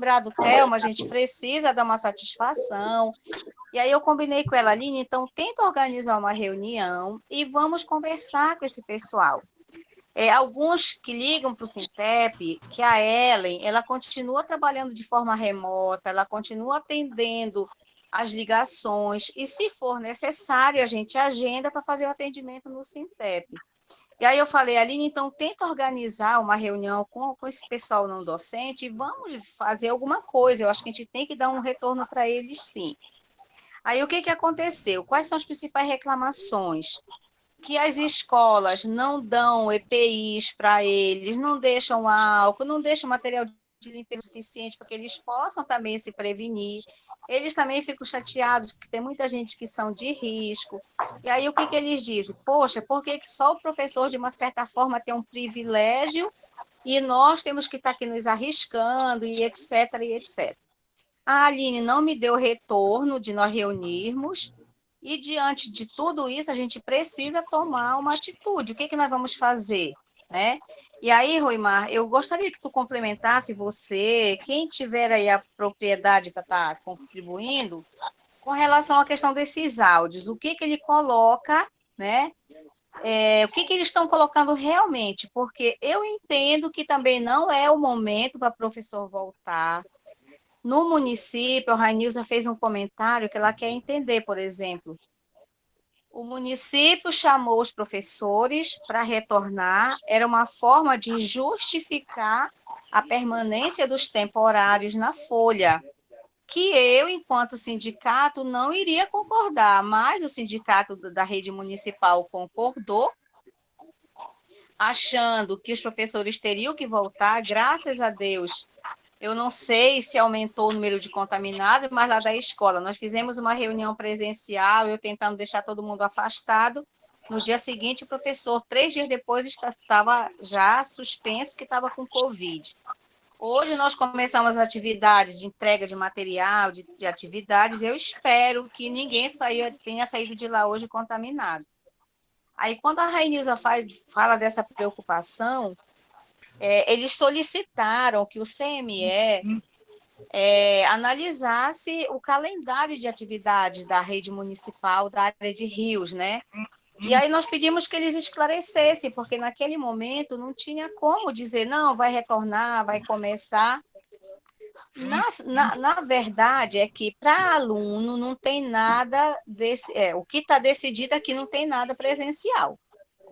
cobrado, Thelma, a gente precisa dar uma satisfação. E aí eu combinei com ela, Aline, então tenta organizar uma reunião e vamos conversar com esse pessoal. Alguns que ligam para o Sintep, que a Ellen, ela continua trabalhando de forma remota, ela continua atendendo as ligações, e se for necessário, a gente agenda para fazer o atendimento no Sintep. E aí eu falei, Aline, então tenta organizar uma reunião com esse pessoal não docente e vamos fazer alguma coisa. Eu acho que a gente tem que dar um retorno para eles, sim. Aí o que aconteceu? Quais são as principais reclamações? Que as escolas não dão EPIs para eles, não deixam álcool, não deixam material de limpeza suficiente para que eles possam também se prevenir. Eles também ficam chateados, porque tem muita gente que são de risco. E aí o que eles dizem? Poxa, por que só o professor, de uma certa forma, tem um privilégio e nós temos que estar aqui nos arriscando, e etc, e etc. A Aline não me deu retorno de nós reunirmos, e diante de tudo isso, a gente precisa tomar uma atitude. O que nós vamos fazer? Né? E aí, Roimar, eu gostaria que tu complementasse você, quem tiver aí a propriedade para estar contribuindo, com relação à questão desses áudios. O que ele coloca, né? O que eles estão colocando realmente? Porque eu entendo que também não é o momento para o professor voltar. No município, a Rainilza fez um comentário que ela quer entender, por exemplo. O município chamou os professores para retornar, era uma forma de justificar a permanência dos temporários na folha, que eu, enquanto sindicato, não iria concordar, mas o sindicato da rede municipal concordou, achando que os professores teriam que voltar, graças a Deus. Eu não sei se aumentou o número de contaminados, mas lá da escola, nós fizemos uma reunião presencial, eu tentando deixar todo mundo afastado. No dia seguinte, o professor, 3 dias depois, estava já suspenso, que estava com Covid. Hoje nós começamos as atividades de entrega de material, de atividades. Eu espero que ninguém tenha saído de lá hoje contaminado. Aí, quando a Rainilza fala dessa preocupação, eles solicitaram que o CME analisasse o calendário de atividades da rede municipal da área de rios, né? E aí nós pedimos que eles esclarecessem, porque naquele momento não tinha como dizer, não, vai retornar, vai começar. Na verdade, é que para aluno não tem nada desse. O que está decidido é que não tem nada presencial.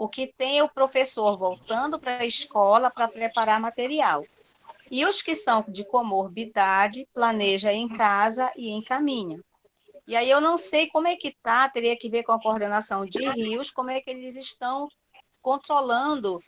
O que tem é o professor voltando para a escola para preparar material. E os que são de comorbidade, planeja em casa e encaminha. E aí eu não sei como é que está, teria que ver com a coordenação de rios, como é que eles estão controlando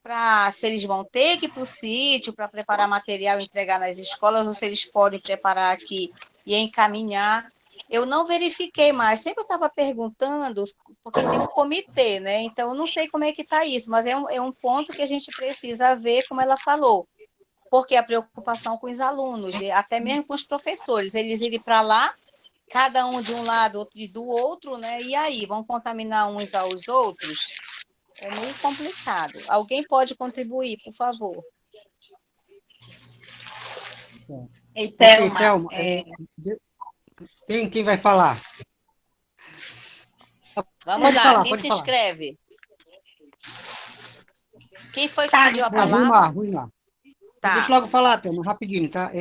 para se eles vão ter que ir para o sítio para preparar material e entregar nas escolas, ou se eles podem preparar aqui e encaminhar. Eu não verifiquei mais, sempre eu estava perguntando, porque tem um comitê, né? Então, eu não sei como é que está isso, mas é um ponto que a gente precisa ver, como ela falou, porque a preocupação com os alunos, e até mesmo com os professores, eles irem para lá, cada um de um lado, outro do outro, né? E aí, vão contaminar uns aos outros? É meio complicado. Alguém pode contribuir, por favor? Ei, Ok, Thelma, Thelma, quem vai falar? Vamos Pode lá, falar, quem pode se falar. inscreve? Quem foi que tá, pediu a É, palavra? Ruimar. Deixa Tá. eu logo falar, Thelma, rapidinho, tá?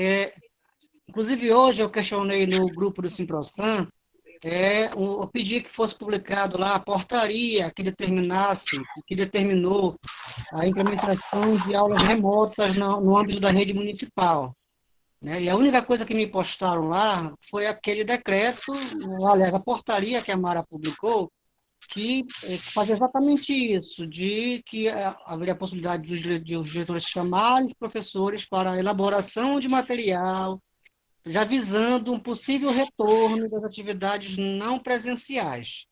Inclusive, hoje eu questionei no grupo do Simprosan, eu pedi que fosse publicado lá a portaria que determinou a implementação de aulas remotas no âmbito da rede municipal, né? E a única coisa que me postaram lá foi aquele decreto, aliás, a portaria que a Mara publicou, que faz exatamente isso, de que haveria a possibilidade de os diretores chamarem os professores para a elaboração de material, já visando um possível retorno das atividades não presenciais,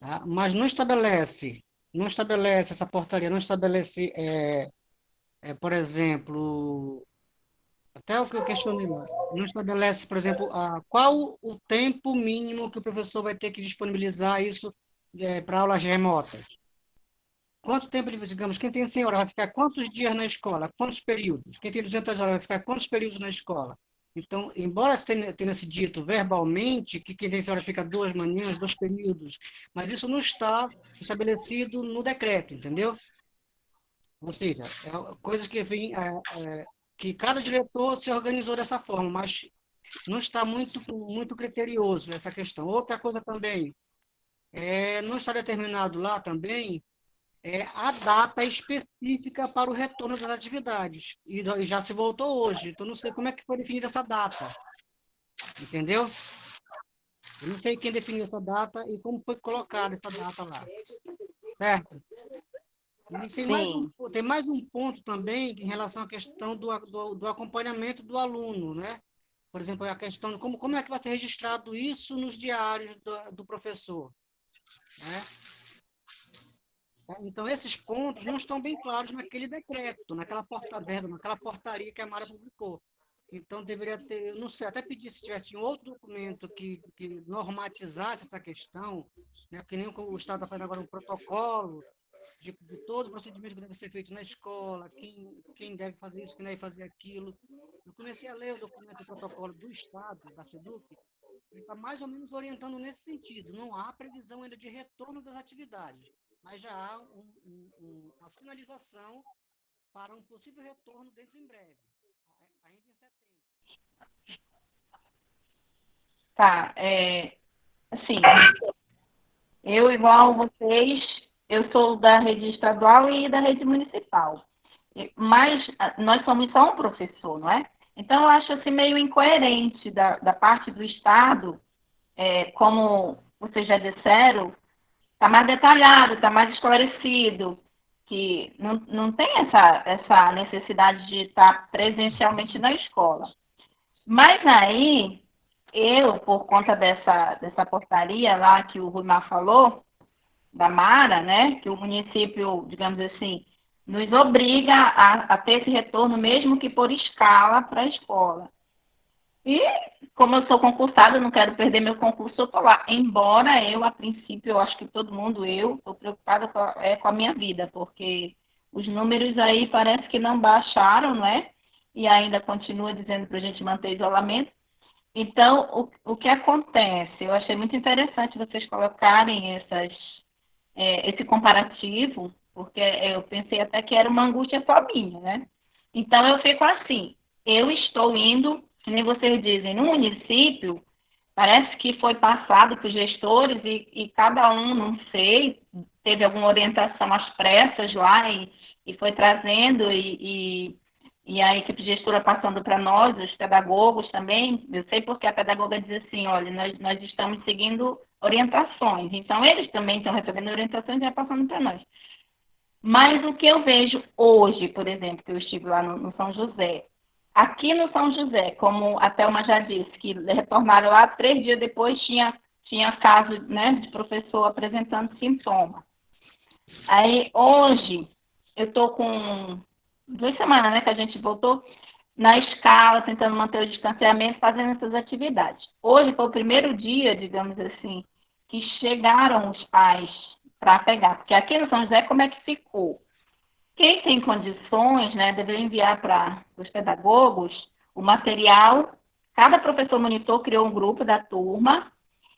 tá? Mas não estabelece essa portaria, não estabelece, por exemplo, até o que eu questionei lá, não estabelece, por exemplo, qual o tempo mínimo que o professor vai ter que disponibilizar isso para aulas remotas. quanto tempo, digamos, quem tem 100 horas vai ficar quantos dias na escola? Quantos períodos? Quem tem 200 horas vai ficar quantos períodos na escola? Então, embora tenha se dito verbalmente que quem tem 100 horas fica 2 manhãs, 2 períodos, mas isso não está estabelecido no decreto, entendeu? Ou seja, coisas que vem, que cada diretor se organizou dessa forma, mas não está muito criterioso essa questão. Outra coisa também, não está determinado lá também a data específica para o retorno das atividades. E já se voltou hoje, então não sei como é que foi definida essa data, entendeu? Eu não sei quem definiu essa data e como foi colocada essa data lá, certo? E Sim, tem mais um ponto também em relação à questão do acompanhamento do aluno, né? Por exemplo, a questão de como é que vai ser registrado isso nos diários do professor, né? Então, esses pontos não estão bem claros naquele decreto, naquela portaria que a Mara publicou. Então, deveria ter, eu não sei, até pedir se tivesse um outro documento que normatizasse essa questão, né, que nem o Estado está fazendo agora um protocolo de todo o procedimento que deve ser feito na escola, quem deve fazer isso, quem deve fazer aquilo. Eu comecei a ler o documento do protocolo do Estado, da SEDUC, ele está mais ou menos orientando nesse sentido. Não há previsão ainda de retorno das atividades, mas já há uma sinalização para um possível retorno dentro em breve, ainda em setembro. Tá, assim, eu, igual vocês, eu sou da rede estadual e da rede municipal. Mas nós somos só um professor, não é? Então, eu acho assim meio incoerente da parte do Estado, como vocês já disseram, está mais detalhado, está mais esclarecido, que não tem essa necessidade de estar presencialmente na escola. Mas aí, eu, por conta dessa portaria lá que o Rudimar falou, da Mara, né, que o município, digamos assim, nos obriga a ter esse retorno, mesmo que por escala, para a escola. E, como eu sou concursada, não quero perder meu concurso, eu estou lá. Embora eu, a princípio, eu acho que todo mundo, eu, estou preocupada com a minha vida, porque os números aí parece que não baixaram, não é? E ainda continua dizendo para a gente manter isolamento. Então, o que acontece? Eu achei muito interessante vocês colocarem esse comparativo, porque eu pensei até que era uma angústia só minha, né? Então, eu fico assim, eu estou indo, que nem vocês dizem, no município, parece que foi passado para os gestores e cada um, não sei, teve alguma orientação às pressas lá e foi trazendo e a equipe gestora passando para nós, os pedagogos também, eu sei porque a pedagoga diz assim, olha, nós estamos seguindo orientações, então eles também estão recebendo orientações e já passando para nós. Mas o que eu vejo hoje, por exemplo, que eu estive lá no São José, aqui no São José, como a Thelma já disse, que retornaram lá 3 dias depois, tinha caso, né, de professor apresentando sintoma. Aí, hoje, eu estou com 2 semanas, né, que a gente voltou na escala, tentando manter o distanciamento, fazendo essas atividades. Hoje foi o primeiro dia, digamos assim, que chegaram os pais para pegar, porque aqui no São José, como é que ficou? Quem tem condições, né, deve enviar para os pedagogos o material. Cada professor monitor criou um grupo da turma,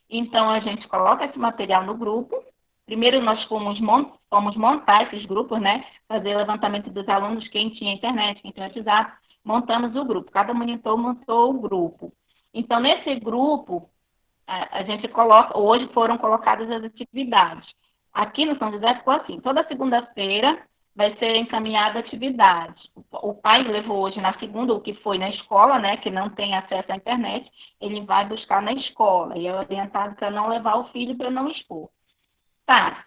então a gente coloca esse material no grupo. Primeiro nós fomos montar esses grupos, né, fazer o levantamento dos alunos, quem tinha internet, quem tinha WhatsApp, montamos o grupo. Cada monitor montou o grupo. Então, nesse grupo, a gente coloca, hoje foram colocadas as atividades. Aqui no São José ficou assim, toda segunda-feira vai ser encaminhada a atividade. O pai levou hoje na segunda, o que foi na escola, né, que não tem acesso à internet, ele vai buscar na escola, e é orientado para não levar o filho para não expor. Tá,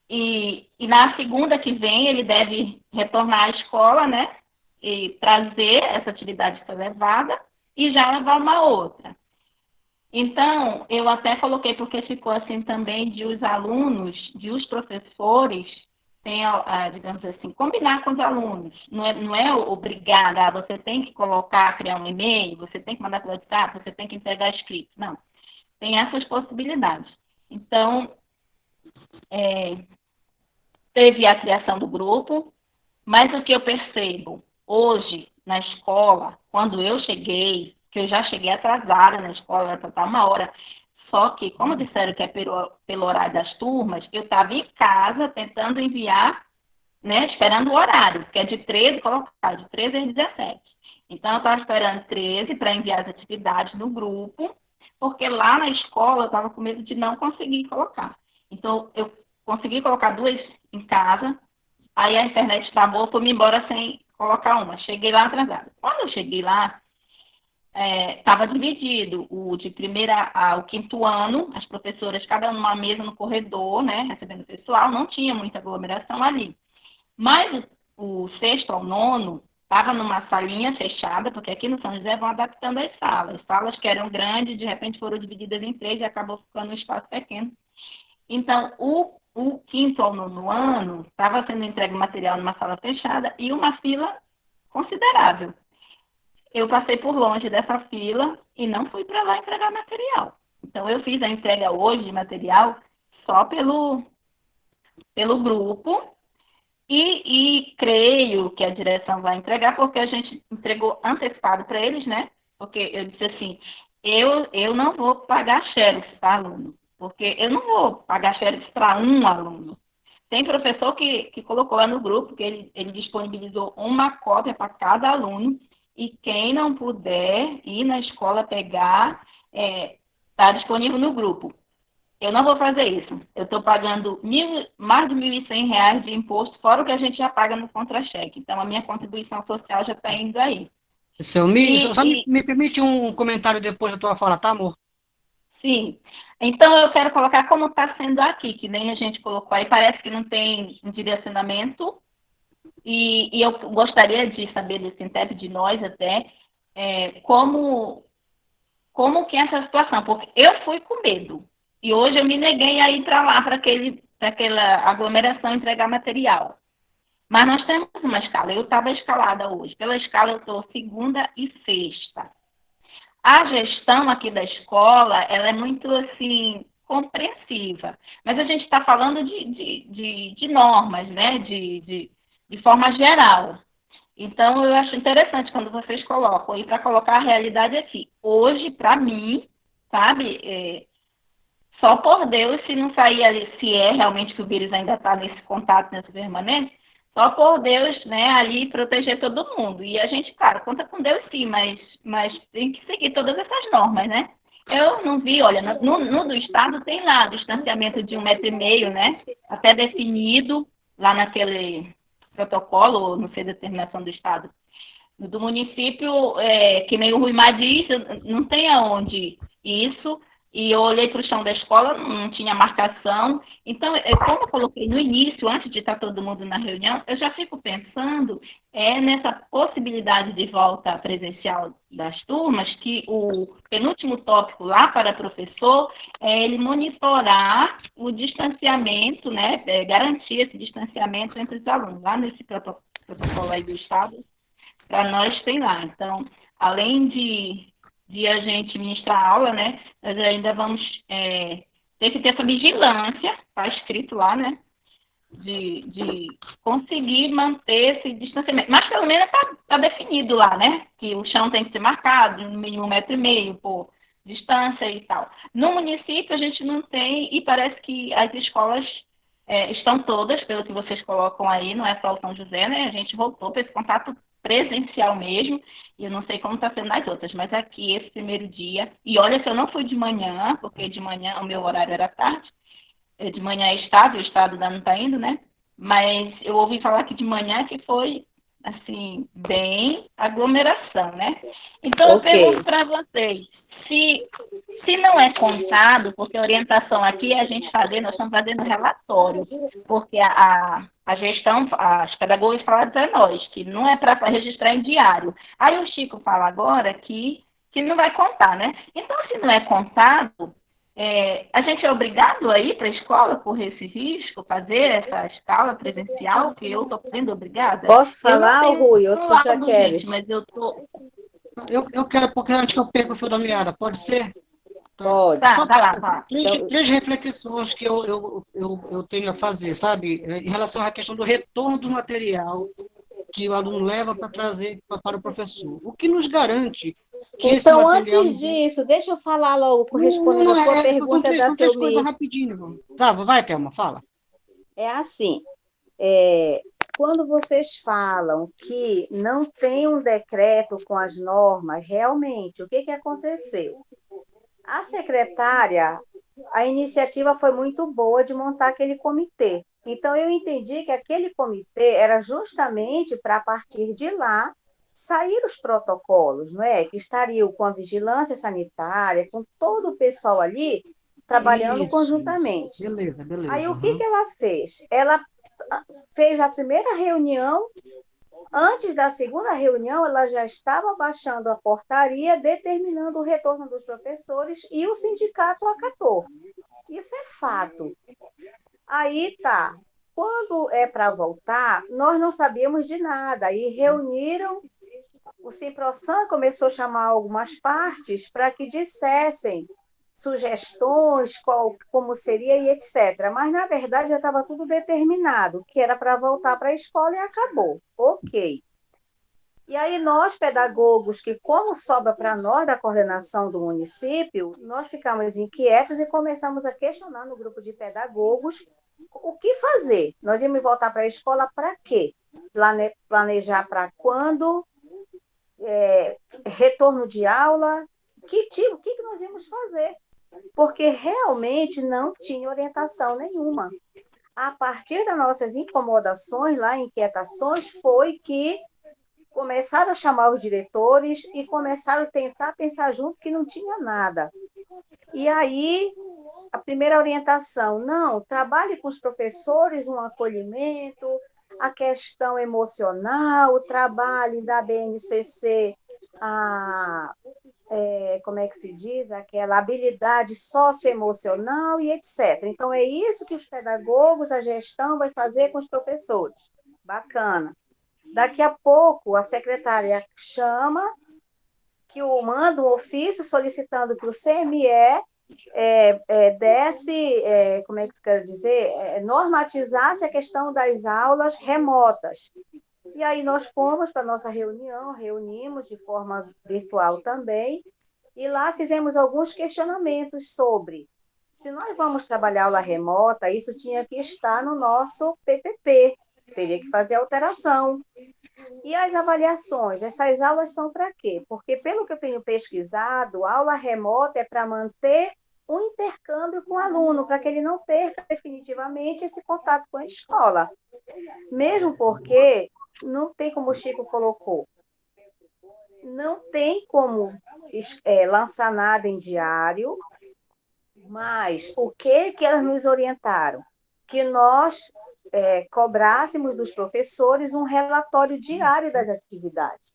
e na segunda que vem ele deve retornar à escola, né, e trazer essa atividade que foi levada, e já levar uma outra. Então, eu até coloquei, porque ficou assim também de os alunos, de os professores, digamos assim, combinar com os alunos. Não é obrigada, você tem que criar um e-mail, você tem que mandar pelo WhatsApp, você tem que entregar escrito. Não. Tem essas possibilidades. Então, teve a criação do grupo, mas o que eu percebo hoje na escola, quando eu cheguei, que eu já cheguei atrasada na escola, para estar 1 hora, só que, como disseram que é pelo horário das turmas, eu estava em casa tentando enviar, né, esperando o horário, que é de 13, colocar, de 13 às 17. Então, eu estava esperando 13 para enviar as atividades no grupo, porque lá na escola eu estava com medo de não conseguir colocar. Então, eu consegui colocar 2 em casa, aí a internet travou, fui-me embora sem colocar uma. Cheguei lá atrasada. Quando eu cheguei lá, estava dividido o de primeira ao 5º ano, as professoras, cada uma numa mesa no corredor, né, recebendo o pessoal, não tinha muita aglomeração ali. Mas o 6º ao 9º estava numa salinha fechada, porque aqui no São José vão adaptando as salas. Salas que eram grandes, de repente foram divididas em 3 e acabou ficando um espaço pequeno. Então, o 5º ao 9º ano estava sendo entregue material numa sala fechada e uma fila considerável. Eu passei por longe dessa fila e não fui para lá entregar material. Então, eu fiz a entrega hoje de material só pelo grupo e creio que a direção vai entregar, porque a gente entregou antecipado para eles, né? Porque eu disse assim, eu não vou pagar xerox para aluno, porque eu não vou pagar xerox para um aluno. Tem professor que colocou lá no grupo que ele disponibilizou uma cópia para cada aluno, e quem não puder ir na escola pegar, está disponível no grupo. Eu não vou fazer isso. Eu estou pagando mais de R$ 1.100 de imposto, fora o que a gente já paga no contra-cheque. Então, a minha contribuição social já está indo aí. Só me permite um comentário depois da tua fala, tá, amor? Sim. Então, eu quero colocar como está sendo aqui, que nem a gente colocou aí. Parece que não tem um direcionamento. E eu gostaria de saber do Sintep, de nós até, como que é essa situação. Porque eu fui com medo. E hoje eu me neguei a ir para lá, para aquela aglomeração, entregar material. Mas nós temos uma escala. Eu estava escalada hoje. Pela escala, eu estou segunda e sexta. A gestão aqui da escola, ela é muito, assim, compreensiva. Mas a gente está falando de normas, né? De forma geral. Então, eu acho interessante quando vocês colocam, e para colocar a realidade aqui. Hoje, para mim, sabe, só por Deus, se não sair ali, se é realmente que o vírus ainda está nesse contato, nesse permanente, só por Deus, né, ali proteger todo mundo. E a gente, claro, conta com Deus sim, mas tem que seguir todas essas normas, né? Eu não vi, olha, no do Estado tem lá distanciamento de 1,5 m, né? Até definido lá naquele protocolo, não sei, determinação do Estado. Do município, que nem o Rui Mar disse, não tem aonde isso. E eu olhei para o chão da escola, não tinha marcação. Então, como eu coloquei no início, antes de estar todo mundo na reunião, eu já fico pensando nessa possibilidade de volta presencial das turmas, que o penúltimo tópico lá para professor é ele monitorar o distanciamento, né, garantir esse distanciamento entre os alunos. Lá nesse protocolo aí do Estado, para nós tem lá. Então, além de a gente ministrar aula, né, nós ainda vamos ter que ter essa vigilância, está escrito lá, né, de conseguir manter esse distanciamento. Mas pelo menos está definido lá, né, que o chão tem que ser marcado, no mínimo 1,5 m por distância e tal. No município a gente não tem, e parece que as escolas estão todas, pelo que vocês colocam aí, não é só o São José, né, a gente voltou para esse contato presencial mesmo, e eu não sei como está sendo nas outras, mas aqui, esse primeiro dia, e olha que eu não fui de manhã, porque de manhã o meu horário era tarde, de manhã é estável, o estado ainda não está indo, né? Mas eu ouvi falar que de manhã que foi, assim, bem aglomeração, né? Então, eu pergunto para vocês, se não é contado, porque a orientação aqui é a gente fazer, nós estamos fazendo relatório, porque a gestão, as pedagogas falaram para nós que não é para registrar em diário. Aí o Chico fala agora que não vai contar, né? Então, se não é contado, a gente é obrigado a ir para a escola correr esse risco, fazer essa escala presencial, que eu estou sendo obrigada? Posso falar, Rui, ou tu já queres? Mas eu tô... Eu quero, porque antes que eu perca o fio da meada, pode ser? Pode. Só Tá lá. três reflexões que eu tenho a fazer, sabe? Em relação à questão do retorno do material que o aluno leva para trazer para o professor. O que nos garante que esse Então, material... antes disso, deixa eu falar logo, Não, respondendo a sua pergunta da são três coisas Selmi. rapidinho. Tá, vai, Thelma, fala. É assim, é, quando vocês falam que não tem um decreto com as normas, realmente, o que aconteceu? A secretária, a iniciativa foi muito boa de montar aquele comitê. Então, eu entendi que aquele comitê era justamente para, a partir de lá, sair os protocolos, não é? Que estariam com a vigilância sanitária, com todo o pessoal ali, trabalhando Isso. conjuntamente. Beleza, Aí, beleza. o que Aham. ela fez? Ela fez a primeira reunião. Antes da segunda reunião, ela já estava baixando a portaria, determinando o retorno dos professores e o sindicato acatou. Isso é fato. Aí tá. Quando é para voltar, nós não sabíamos de nada. Aí reuniram, o Simprosan começou a chamar algumas partes para que dissessem sugestões, como seria e etc. Mas, na verdade, já estava tudo determinado, que era para voltar para a escola e acabou. Ok. E aí nós, pedagogos, que como sobra para nós da coordenação do município, nós ficamos inquietos e começamos a questionar no grupo de pedagogos o que fazer. Nós íamos voltar para a escola para quê? Planejar para quando? Retorno de aula? O que nós íamos fazer? Porque realmente não tinha orientação nenhuma. A partir das nossas incomodações, lá, inquietações, foi que começaram a chamar os diretores e começaram a tentar pensar junto que não tinha nada. E aí, a primeira orientação, não, trabalhe com os professores um acolhimento, a questão emocional, trabalhe da BNCC, como é que se diz, aquela habilidade socioemocional e etc. Então, é isso que os pedagogos, a gestão vai fazer com os professores. Bacana. Daqui a pouco, a secretária chama, manda um ofício solicitando que o CME desse, como é que se quer dizer, normatizasse a questão das aulas remotas. E aí nós fomos para a nossa reunião, reunimos de forma virtual também, e lá fizemos alguns questionamentos sobre se nós vamos trabalhar aula remota, isso tinha que estar no nosso PPP, teria que fazer alteração. E as avaliações, essas aulas são para quê? Porque, pelo que eu tenho pesquisado, a aula remota é para manter um intercâmbio com o aluno, para que ele não perca definitivamente esse contato com a escola. Mesmo porque não tem, como o Chico colocou, não tem como lançar nada em diário, mas o que elas nos orientaram? Que nós cobrássemos dos professores um relatório diário das atividades.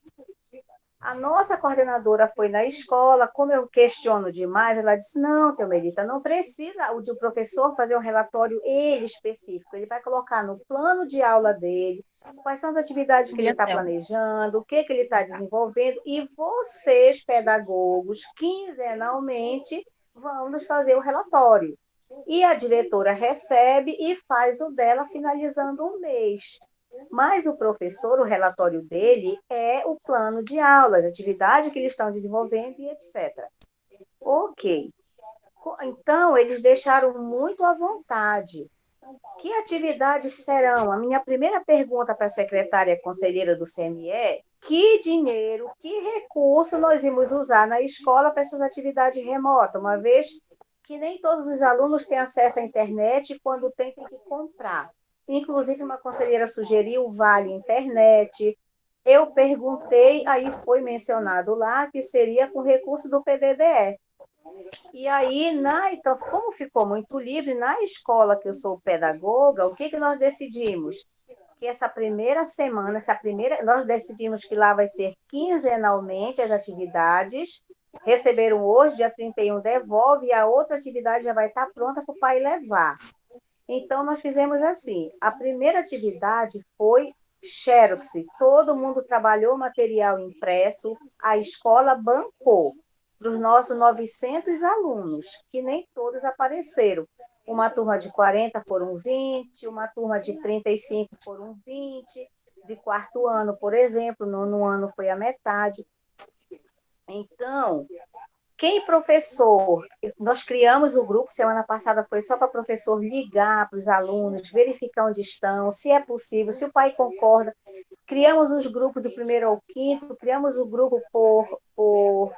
A nossa coordenadora foi na escola, como eu questiono demais, ela disse, não, Thelmerita, não precisa o professor fazer um relatório ele específico, ele vai colocar no plano de aula dele, quais são as atividades que ele está planejando, o que ele está desenvolvendo, e vocês, pedagogos, quinzenalmente, vão nos fazer o relatório. E a diretora recebe e faz o dela finalizando o mês. Mas o professor, o relatório dele é o plano de aulas, a atividade que eles estão desenvolvendo e etc. Ok. Então, eles deixaram muito à vontade. Que atividades serão? A minha primeira pergunta para a secretária conselheira do CME, que dinheiro, que recurso nós íamos usar na escola para essas atividades remotas, uma vez que nem todos os alunos têm acesso à internet e quando tem que comprar. Inclusive, uma conselheira sugeriu o Vale Internet. Eu perguntei, aí foi mencionado lá que seria com recurso do PDDE. E aí, então, como ficou muito livre, na escola que eu sou pedagoga, o que nós decidimos? Que essa primeira semana, nós decidimos que lá vai ser quinzenalmente as atividades, receberam hoje, dia 31, devolve, e a outra atividade já vai estar pronta para o pai levar. Então, nós fizemos assim, a primeira atividade foi Xerox, todo mundo trabalhou material impresso, a escola bancou. para os nossos 900 alunos, que nem todos apareceram. Uma turma de 40 foram 20, uma turma de 35 foram 20, de quarto ano, por exemplo, nono ano foi a metade. Então, quem professor, nós criamos o grupo, semana passada foi só para professor ligar para os alunos, verificar onde estão, se é possível, se o pai concorda. Criamos os grupos do primeiro ao quinto, criamos o grupo por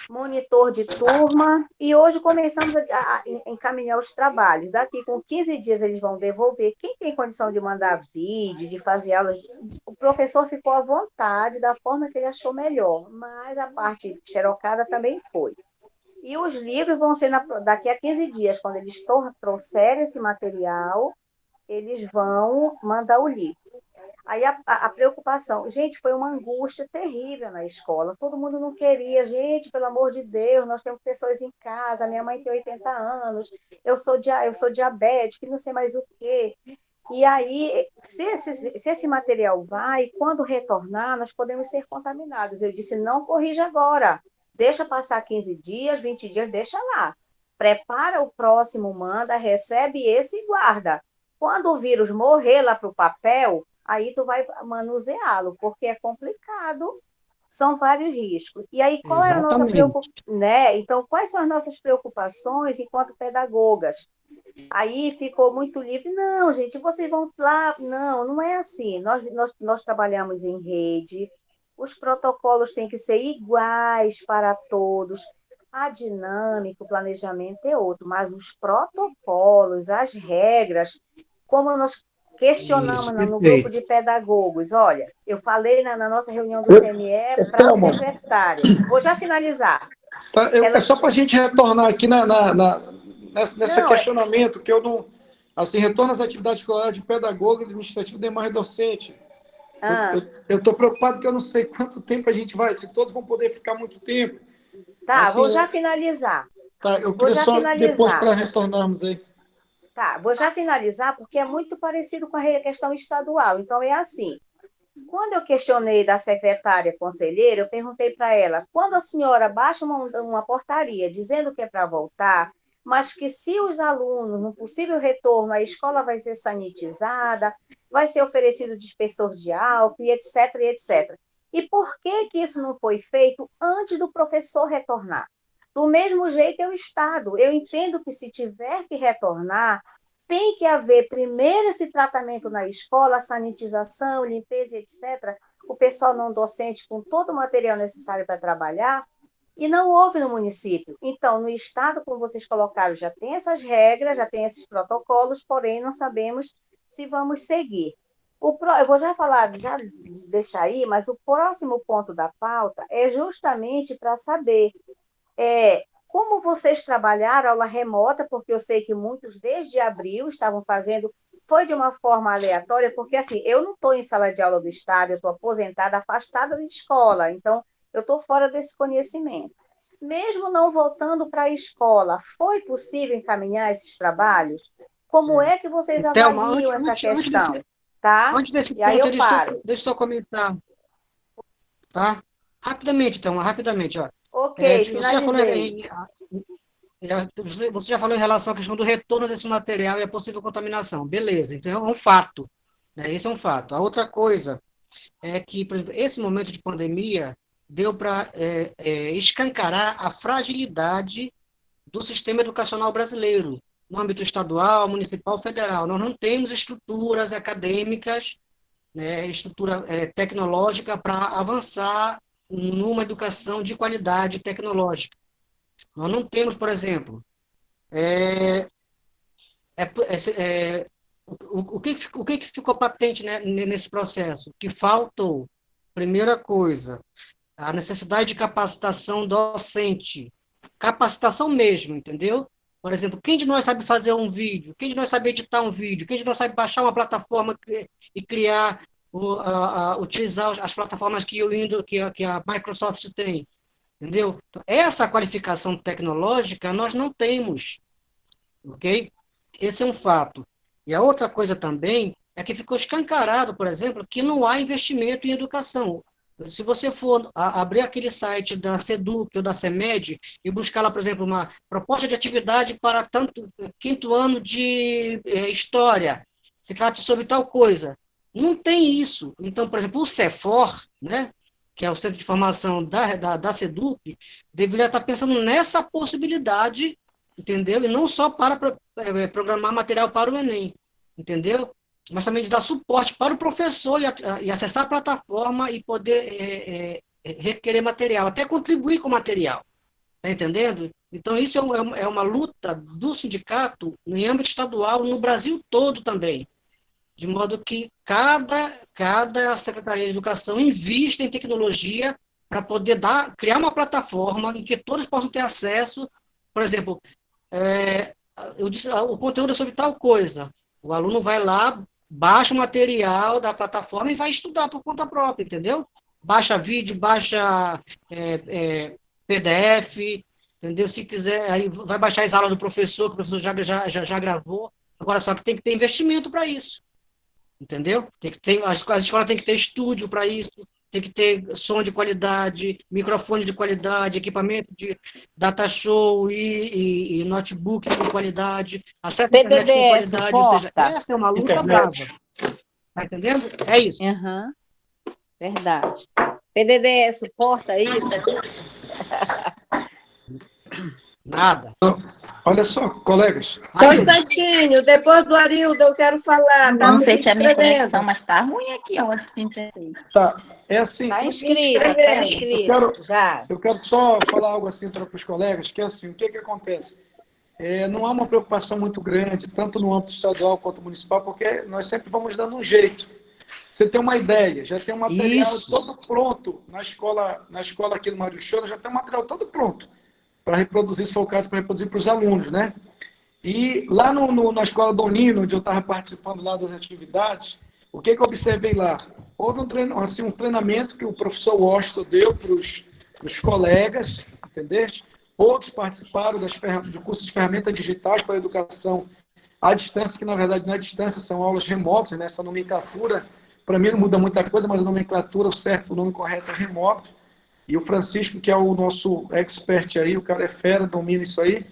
monitor de turma, e hoje começamos a encaminhar os trabalhos. Daqui com 15 dias eles vão devolver. Quem tem condição de mandar vídeo, de fazer aulas, o professor ficou à vontade, da forma que ele achou melhor, mas a parte xerocada também foi. E os livros vão ser daqui a 15 dias, quando eles trouxerem esse material, eles vão mandar o livro. Aí a preocupação, gente, foi uma angústia terrível na escola, todo mundo não queria, gente, pelo amor de Deus, nós temos pessoas em casa, minha mãe tem 80 anos, eu sou diabética, não sei mais o quê. E aí, se esse material vai, quando retornar, nós podemos ser contaminados. Eu disse, não corrija agora, deixa passar 15 dias, 20 dias, deixa lá. Prepara o próximo, manda, recebe esse e guarda. Quando o vírus morrer lá para o papel, aí tu vai manuseá-lo, porque é complicado, são vários riscos. E aí, qual é a nossa preocupação? Né? Então, quais são as nossas preocupações enquanto pedagogas? Aí ficou muito livre. Não, gente, vocês vão lá. Não, não é assim. Nós trabalhamos em rede, os protocolos têm que ser iguais para todos. A dinâmica, o planejamento é outro, mas os protocolos, as regras, como nós questionamos no grupo de pedagogos. Olha, eu falei na nossa reunião do CME para a secretária. Vou já finalizar. Tá, é só para a gente retornar aqui nesse questionamento, que eu não... Assim, retorno às atividades escolares de pedagogo, administrativo e demais docente. Eu estou preocupado que eu não sei quanto tempo a gente vai, se todos vão poder ficar muito tempo. Tá, assim, vou já finalizar. Tá, eu queria só depois para retornarmos aí. Tá, vou já finalizar, porque é muito parecido com a questão estadual. Então, é assim, quando eu questionei da secretária conselheira, eu perguntei para ela, quando a senhora baixa uma portaria dizendo que é para voltar, mas que se os alunos, no possível retorno, a escola vai ser sanitizada, vai ser oferecido dispersor de álcool, e etc, e etc. E por que isso não foi feito antes do professor retornar? Do mesmo jeito é o Estado. Eu entendo que se tiver que retornar, tem que haver primeiro esse tratamento na escola, sanitização, limpeza, etc. O pessoal não docente com todo o material necessário para trabalhar, e não houve no município. Então, no Estado, como vocês colocaram, já tem essas regras, já tem esses protocolos, porém não sabemos se vamos seguir. Eu vou já falar, já deixar aí, mas o próximo ponto da pauta é justamente para saber como vocês trabalharam aula remota, porque eu sei que muitos desde abril estavam fazendo, foi de uma forma aleatória, porque assim, eu não estou em sala de aula do Estado, eu estou aposentada, afastada de escola, então eu estou fora desse conhecimento. Mesmo não voltando para a escola, foi possível encaminhar esses trabalhos? Como é que vocês avaliam essa questão? Tá? E aí eu paro. Deixa eu só comentar. Tá? Rapidamente, então, rapidamente. Ó. Ok, você já falou em relação à questão do retorno desse material e a possível contaminação. Beleza, então é um fato. Né? Esse é um fato. A outra coisa é que, por exemplo, esse momento de pandemia deu para escancarar a fragilidade do sistema educacional brasileiro, no âmbito estadual, municipal, federal. Nós não temos estruturas acadêmicas, né, estrutura tecnológica para avançar numa educação de qualidade tecnológica. Nós não temos, por exemplo, o que ficou patente, né, nesse processo? Que faltou, primeira coisa, a necessidade de capacitação docente, capacitação mesmo, entendeu? Por exemplo, quem de nós sabe fazer um vídeo? Quem de nós sabe editar um vídeo? Quem de nós sabe baixar uma plataforma e criar, utilizar as plataformas que a Microsoft tem? Entendeu? Então, essa qualificação tecnológica nós não temos, ok? Esse é um fato. E a outra coisa também é que ficou escancarado, por exemplo, que não há investimento em educação. Se você for abrir aquele site da SEDUC ou da CEMED e buscar lá, por exemplo, uma proposta de atividade para tanto quinto ano de História, que trate sobre tal coisa, não tem isso. Então, por exemplo, o CEFOR, né, que é o Centro de Formação da SEDUC, deveria estar pensando nessa possibilidade, entendeu? E não só para programar material para o Enem, entendeu? Mas também de dar suporte para o professor e acessar a plataforma e poder requerer material, até contribuir com o material. Está entendendo? Então, isso é uma luta do sindicato em âmbito estadual, no Brasil todo também. De modo que cada Secretaria de Educação invista em tecnologia para poder criar uma plataforma em que todos possam ter acesso. Por exemplo, eu disse, o conteúdo é sobre tal coisa. O aluno vai lá, baixa o material da plataforma e vai estudar por conta própria, entendeu? Baixa vídeo, baixa PDF, entendeu? Se quiser, aí vai baixar as aulas do professor, que o professor já gravou. Agora, só que tem que ter investimento para isso, entendeu? As escolas têm que ter estúdio para isso, tem que ter som de qualidade, microfone de qualidade, equipamento de data show e notebook com qualidade, acesso à internet com PDD qualidade, ou seja, suporta? essa é uma luta brava. Tá entendendo? É isso. Uhum, verdade. PDD suporta isso? Nada. Olha só, colegas. Só um instantinho, depois do Arildo eu quero falar. Tá Não me sei se é a minha escrevendo. conexão, mas tá ruim aqui, ó, 36. Tá. É assim, Está inscrita, está inscrita. Já. eu quero só falar algo assim para os colegas, que é assim, o que acontece? Não há uma preocupação muito grande, tanto no âmbito estadual quanto municipal, porque nós sempre vamos dando um jeito. Você tem uma ideia, já tem um material todo pronto na escola aqui no Mário Choro, já tem um material todo pronto para reproduzir, se for o caso, para reproduzir para os alunos, né? E lá na escola Dom Nino, onde eu estava participando lá das atividades, o que eu observei lá? Houve um treinamento que o professor Washington deu para os colegas, entendeste? Outros participaram do curso de ferramentas digitais para a educação à distância, que na verdade não é distância, são aulas remotas, né? Essa nomenclatura, para mim não muda muita coisa, mas a nomenclatura, o nome correto é remoto. E o Francisco, que é o nosso expert aí, o cara é fera, domina isso aí.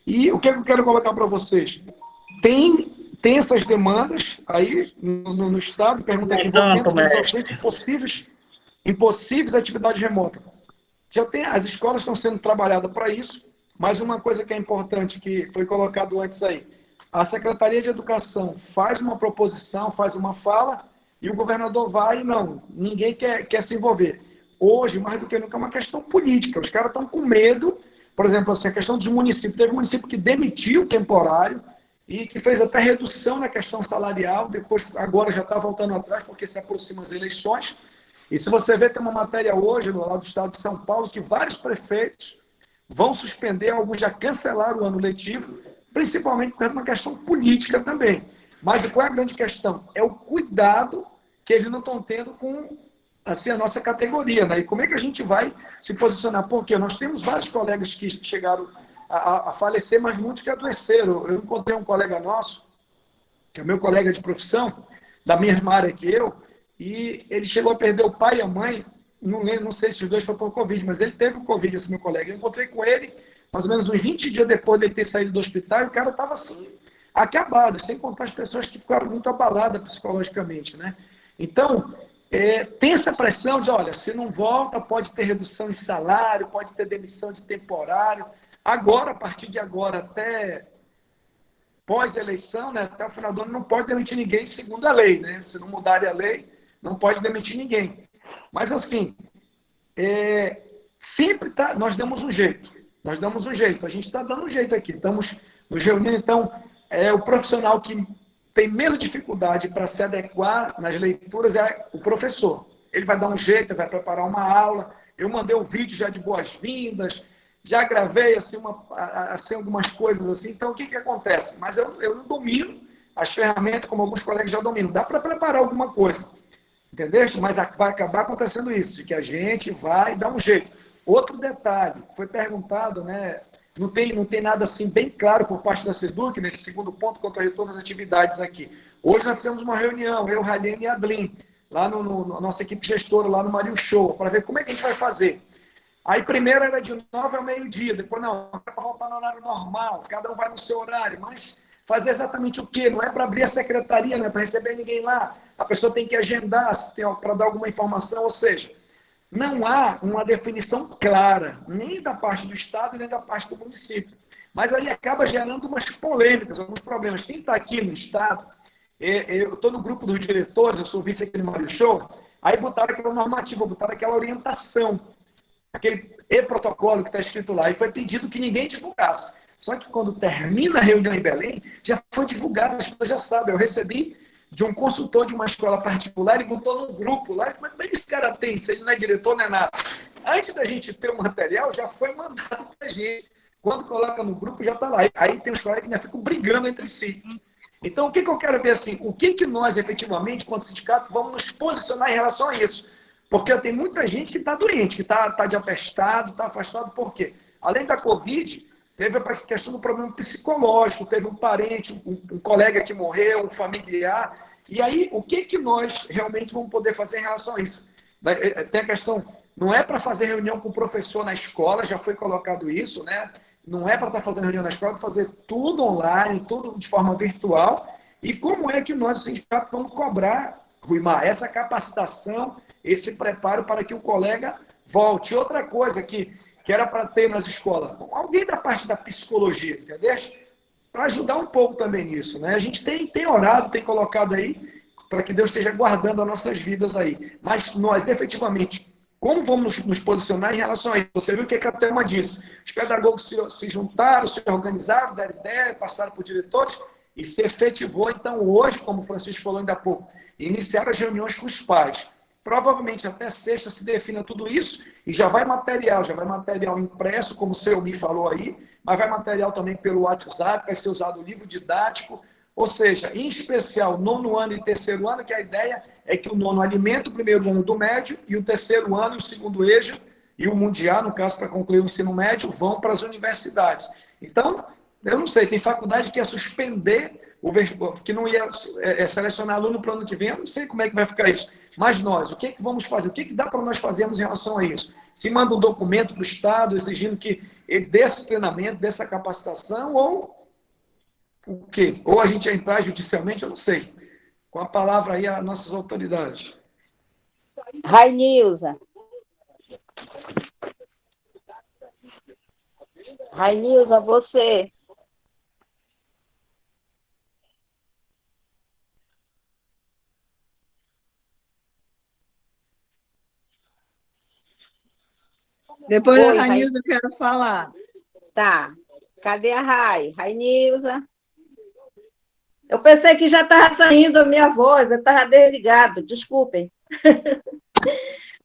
E o que eu quero colocar para vocês? Tem essas demandas aí no Estado, pergunta aqui, envolvimento dos docentes impossíveis atividades remotas. As escolas estão sendo trabalhadas para isso, mas uma coisa que é importante, que foi colocado antes aí, a Secretaria de Educação faz uma proposição, faz uma fala, e o governador vai e não, ninguém quer se envolver. Hoje, mais do que nunca, é uma questão política. Os caras estão com medo, por exemplo, assim, a questão dos municípios. Teve um município que demitiu o temporário e que fez até redução na questão salarial, depois, agora já está voltando atrás, porque se aproximam as eleições. E se você ver, tem uma matéria hoje, lá do estado de São Paulo, que vários prefeitos vão suspender, alguns já cancelaram o ano letivo, principalmente por causa de uma questão política também. Mas qual é a grande questão? É o cuidado que eles não estão tendo com assim, a nossa categoria, né? E como é que a gente vai se posicionar? Porque nós temos vários colegas que chegaram a falecer, mas muitos que adoeceram. Eu encontrei um colega nosso, que é meu colega de profissão, da mesma área que eu, e ele chegou a perder o pai e a mãe, não sei se os dois foram por Covid, mas ele teve o Covid, esse meu colega. Eu encontrei com ele, mais ou menos uns 20 dias depois dele ter saído do hospital, e o cara estava assim, acabado, sem contar as pessoas que ficaram muito abaladas psicologicamente, né? Então, tem essa pressão de, olha, se não volta, pode ter redução em salário, pode ter demissão de temporário. Agora, a partir de agora, até pós-eleição, né, até o final do ano, não pode demitir ninguém segundo a lei, né? Se não mudarem a lei, não pode demitir ninguém. Mas, assim, sempre nós damos um jeito. A gente está dando um jeito aqui. Estamos nos reunindo, então, o profissional que tem menos dificuldade para se adequar nas leituras é o professor. Ele vai dar um jeito, vai preparar uma aula. Eu mandei um vídeo já de boas-vindas, já gravei assim, algumas coisas assim. Então, o que acontece? Mas eu não domino as ferramentas, como alguns colegas já dominam. Dá para preparar alguma coisa, entendeu? Mas vai acabar acontecendo isso, de que a gente vai dar um jeito. Outro detalhe, foi perguntado, né? Não tem nada assim bem claro por parte da SEDUC, nesse segundo ponto, quanto a retorno das atividades aqui. Hoje nós fizemos uma reunião, eu, Ralene e Adlin, lá na nossa equipe gestora, lá no Mario Show, para ver como é que a gente vai fazer. Aí primeiro era de 9 ao meio-dia, depois não, é para voltar no horário normal, cada um vai no seu horário, mas fazer exatamente o quê? Não é para abrir a secretaria, não é para receber ninguém lá, a pessoa tem que agendar para dar alguma informação, ou seja, não há uma definição clara, nem da parte do Estado, nem da parte do município. Mas aí acaba gerando umas polêmicas, alguns problemas. Quem está aqui no Estado, eu estou no grupo dos diretores, eu sou vice aqui no Mário Show, aí botaram aquela normativa, botaram aquela orientação, aquele e-protocolo que está escrito lá, e foi pedido que ninguém divulgasse. Só que quando termina a reunião em Belém, já foi divulgado, as pessoas já sabem. Eu recebi de um consultor de uma escola particular e botou no grupo lá. Mas como é que esse cara tem? Se ele não é diretor, não é nada. Antes da gente ter o material, já foi mandado para a gente. Quando coloca no grupo, já está lá. Aí tem os colegas que ainda ficam brigando entre si. Então, o que eu quero ver assim? O que nós, efetivamente, quanto sindicato, vamos nos posicionar em relação a isso? Porque tem muita gente que está doente, que está de atestado, está afastado. Por quê? Além da Covid, teve a questão do problema psicológico, teve um parente, um colega que morreu, um familiar. E aí, o que nós realmente vamos poder fazer em relação a isso? Tem a questão, não é para fazer reunião com o professor na escola, já foi colocado isso, né? Não é para estar fazendo reunião na escola, é para fazer tudo online, tudo de forma virtual. E como é que nós, o sindicato, vamos cobrar, Ruimar, essa capacitação, esse preparo para que o colega volte? Outra coisa que era para ter nas escolas, alguém da parte da psicologia, entendeu? Para ajudar um pouco também nisso, né? A gente tem orado, tem colocado aí, para que Deus esteja guardando as nossas vidas aí. Mas nós, efetivamente, como vamos nos posicionar em relação a isso? Você viu o que a Thelma disse? Os pedagogos se juntaram, se organizaram, deram ideia, passaram por diretores e se efetivou. Então, hoje, como o Francisco falou ainda há pouco, iniciaram as reuniões com os pais. Provavelmente até sexta se defina tudo isso e já vai material impresso, como o seu me falou aí, mas vai material também pelo WhatsApp, vai ser usado o livro didático, ou seja, em especial, 9º ano e 3º ano, que a ideia é que o 9º alimenta o 1º ano do médio e o 3º ano, o 2º EJA e o Mundial, no caso, para concluir o ensino médio, vão para as universidades. Então, eu não sei, tem faculdade que ia suspender, que não ia selecionar aluno para o ano que vem, eu não sei como é que vai ficar isso. Mas nós, o que vamos fazer? O que dá para nós fazermos em relação a isso? Se manda um documento para o Estado exigindo que ele dê esse treinamento, dê essa capacitação, ou o quê? Ou a gente ia entrar judicialmente, eu não sei. Com a palavra aí, as nossas autoridades. Rainilza. Rainilza, você. Depois Oi, da Rainilza eu quero falar. Tá. Cadê a Rainilza? Eu pensei que já estava saindo a minha voz, eu estava desligado, desculpem.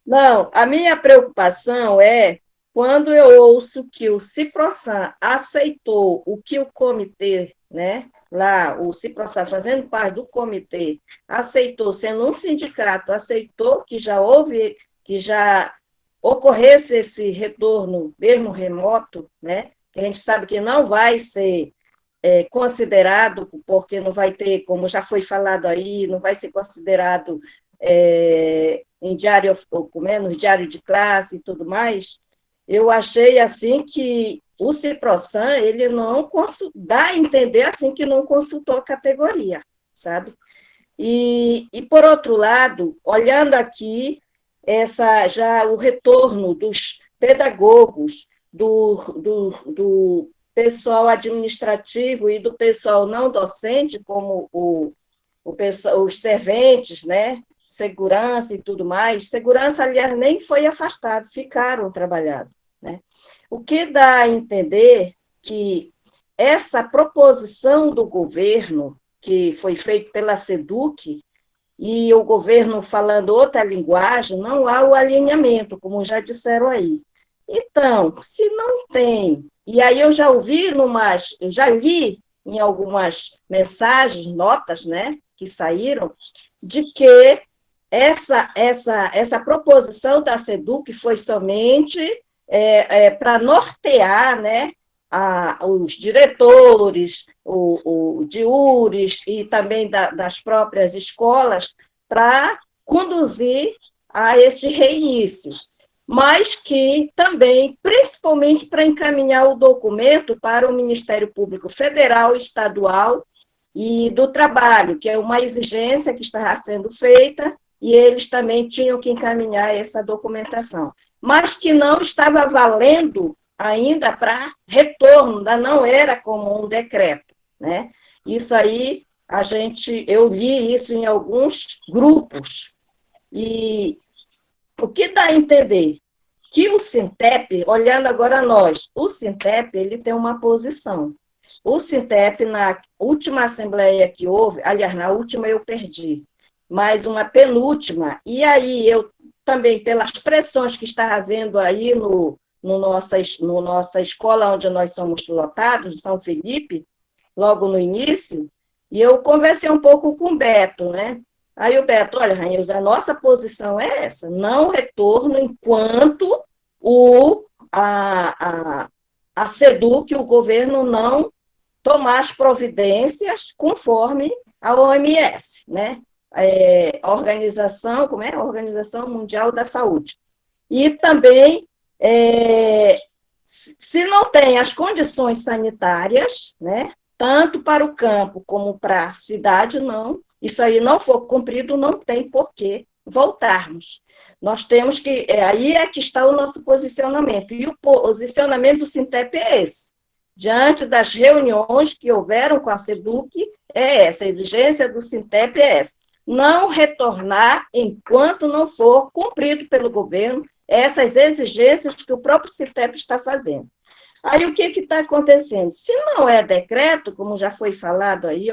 Não, a minha preocupação é quando eu ouço que o Ciprosan aceitou o que o comitê, né, lá, o Ciprosan fazendo parte do comitê, aceitou, sendo um sindicato, aceitou que já ocorresse esse retorno, mesmo remoto, né, que a gente sabe que não vai ser considerado, porque não vai ter, como já foi falado aí, não vai ser considerado em diário, ou menos diário de classe e tudo mais. Eu achei assim que o Ciprosan, ele não dá a entender assim que não consultou a categoria, sabe? E por outro lado, olhando aqui, já o retorno dos pedagogos, do pessoal administrativo e do pessoal não docente, como os serventes, né? Segurança e tudo mais. Segurança, aliás, nem foi afastado, ficaram trabalhando, né? O que dá a entender que essa proposição do governo, que foi feita pela SEDUC, e o governo falando outra linguagem, não há o alinhamento, como já disseram aí. Então, se não tem, e aí eu já li em algumas mensagens, notas, né, que saíram, de que essa proposição da SEDUC foi somente para nortear, né, os diretores, o diures e também das próprias escolas, para conduzir a esse reinício, mas que também, principalmente para encaminhar o documento para o Ministério Público Federal, Estadual e do Trabalho, que é uma exigência que estava sendo feita, e eles também tinham que encaminhar essa documentação, mas que não estava valendo ainda para retorno, ainda não era como um decreto, né? Isso aí, eu li isso em alguns grupos, e o que dá a entender? Que o Sintep, olhando agora nós, o Sintep, ele tem uma posição. O Sintep, na última assembleia que houve, aliás, na última eu perdi, mas uma penúltima, e aí eu também, pelas pressões que estava havendo aí no nossa escola, onde nós somos lotados, de São Felipe, logo no início, e eu conversei um pouco com o Beto, né? Aí o Beto, olha, Rainha, a nossa posição é essa, não retorno enquanto a SEDUC, o governo, não tomar as providências conforme a OMS, né? A Organização Mundial da Saúde. E também, se não tem as condições sanitárias, né, tanto para o campo como para a cidade, não, isso aí não for cumprido, não tem por que voltarmos. Nós temos que, aí é que está o nosso posicionamento, e o posicionamento do Sintep é esse. Diante das reuniões que houveram com a SEDUC, é essa, a exigência do Sintep é essa. Não retornar enquanto não for cumprido pelo governo essas exigências que o próprio Sintep está fazendo. Aí o que está acontecendo? Se não é decreto, como já foi falado aí,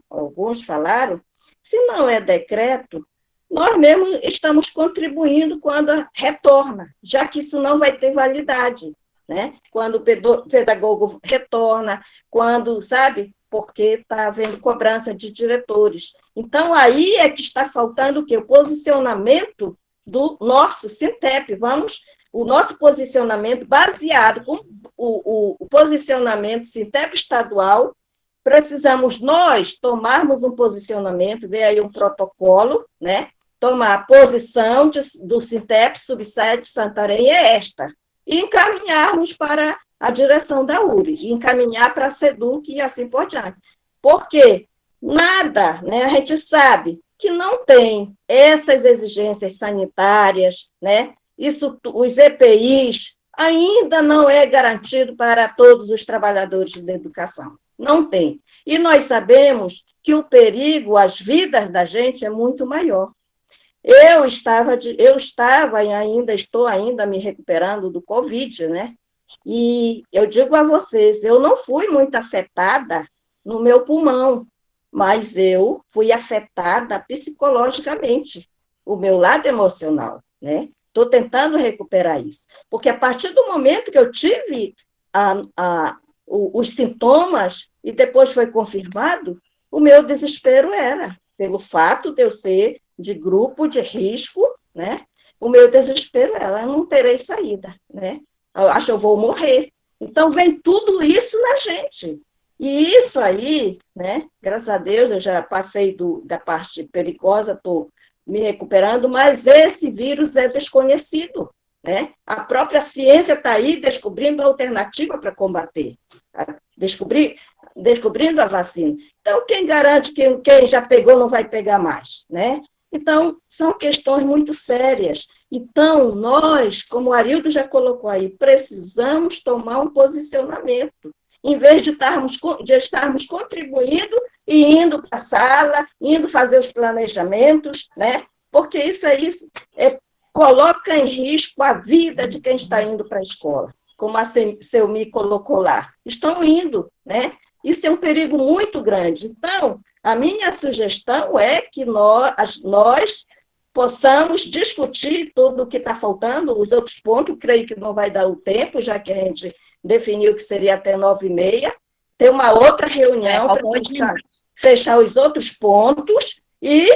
alguns falaram, se não é decreto, nós mesmos estamos contribuindo quando retorna, já que isso não vai ter validade, né? Quando o pedagogo retorna, quando, sabe, porque está havendo cobrança de diretores. Então, aí é que está faltando o quê? O posicionamento do nosso Sintep. O nosso posicionamento baseado com o posicionamento Sintep estadual, precisamos nós tomarmos um posicionamento, ver aí um protocolo, né? Tomar a posição do Sintep subsede Santarém é esta, e encaminharmos para a direção da URI, e encaminhar para a SEDUC e assim por diante. Porque nada, né, a gente sabe que não tem essas exigências sanitárias, né? Isso, os EPIs ainda não é garantido para todos os trabalhadores da educação. Não tem. E nós sabemos que o perigo às vidas da gente é muito maior. Eu estava e ainda estou me recuperando do Covid, né? E eu digo a vocês, eu não fui muito afetada no meu pulmão, mas eu fui afetada psicologicamente, o meu lado emocional, né? Estou tentando recuperar isso. Porque a partir do momento que eu tive os sintomas, e depois foi confirmado, o meu desespero era, pelo fato de eu ser de grupo de risco, né? O meu desespero era, eu não terei saída, né? Eu acho que eu vou morrer. Então, vem tudo isso na gente. E isso aí, né? Graças a Deus, eu já passei da parte perigosa, estou me recuperando, mas esse vírus é desconhecido, né? A própria ciência está aí descobrindo a alternativa para combater, descobrindo a vacina. Então, quem garante que quem já pegou não vai pegar mais, né? Então, são questões muito sérias. Então, nós, como o Arildo já colocou aí, precisamos tomar um posicionamento, em vez de estarmos contribuindo e indo para a sala, indo fazer os planejamentos, né? Porque isso aí coloca em risco a vida de quem está indo para a escola, como a Selmi colocou lá. Estão indo, né? Isso é um perigo muito grande. Então, a minha sugestão é que nós possamos discutir tudo o que está faltando, os outros pontos, creio que não vai dar o tempo, já que a gente definiu que seria até 9h30, ter uma outra reunião para fechar os outros pontos e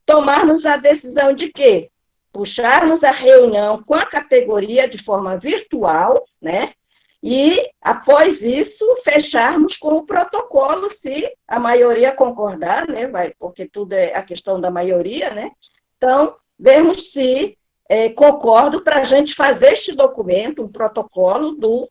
tomarmos a decisão de quê? Puxarmos a reunião com a categoria de forma virtual, né? E, após isso, fecharmos com o protocolo, se a maioria concordar, né? Porque tudo é a questão da maioria, né? Então, vermos se concordo para a gente fazer este documento, um protocolo do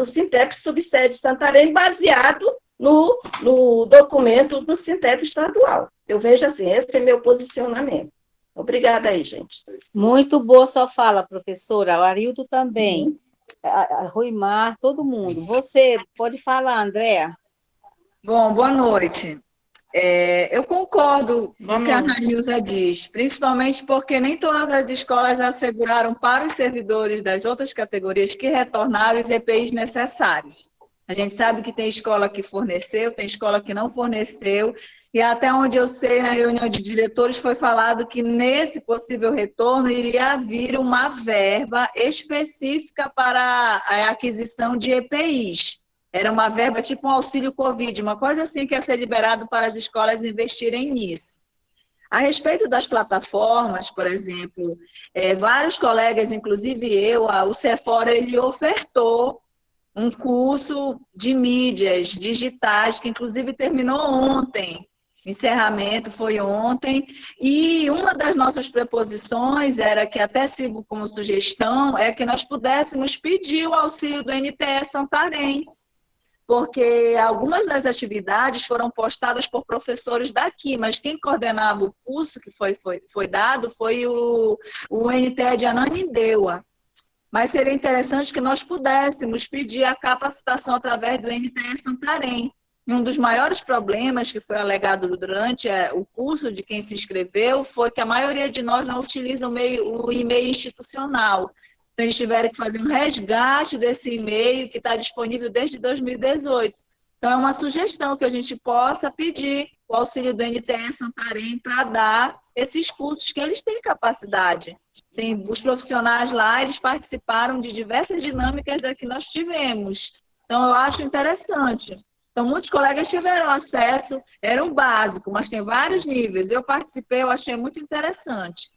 Sintep Subsede Santarém, baseado no documento do Sintep estadual. Eu vejo assim, esse é meu posicionamento. Obrigada aí, gente. Muito boa sua fala, professora. O Arildo também. A Ruimar, todo mundo. Você pode falar, Andréa? Bom, boa noite. Eu concordo com o que a Anilza diz, principalmente porque nem todas as escolas asseguraram para os servidores das outras categorias que retornaram os EPIs necessários. A gente sabe que tem escola que forneceu, tem escola que não forneceu, e até onde eu sei, na reunião de diretores, foi falado que nesse possível retorno iria vir uma verba específica para a aquisição de EPIs. Era uma verba tipo um auxílio Covid, uma coisa assim que ia ser liberado para as escolas investirem nisso. A respeito das plataformas, por exemplo, vários colegas, inclusive o Cefora, ele ofertou um curso de mídias digitais, que inclusive terminou ontem. O encerramento foi ontem, e uma das nossas preposições era que até sirvo como sugestão, é que nós pudéssemos pedir o auxílio do NTE Santarém, porque algumas das atividades foram postadas por professores daqui, mas quem coordenava o curso que foi dado foi o NTE de Ananindeua. Mas seria interessante que nós pudéssemos pedir a capacitação através do NTE Santarém. E um dos maiores problemas que foi alegado durante o curso de quem se inscreveu foi que a maioria de nós não utiliza o e-mail institucional. Então, eles tiveram que fazer um resgate desse e-mail que está disponível desde 2018. Então, é uma sugestão que a gente possa pedir o auxílio do NTE Santarém para dar esses cursos que eles têm capacidade. Tem os profissionais lá, eles participaram de diversas dinâmicas da que nós tivemos. Então, eu acho interessante. Então, muitos colegas tiveram acesso, era um básico, mas tem vários níveis. Eu participei, eu achei muito interessante.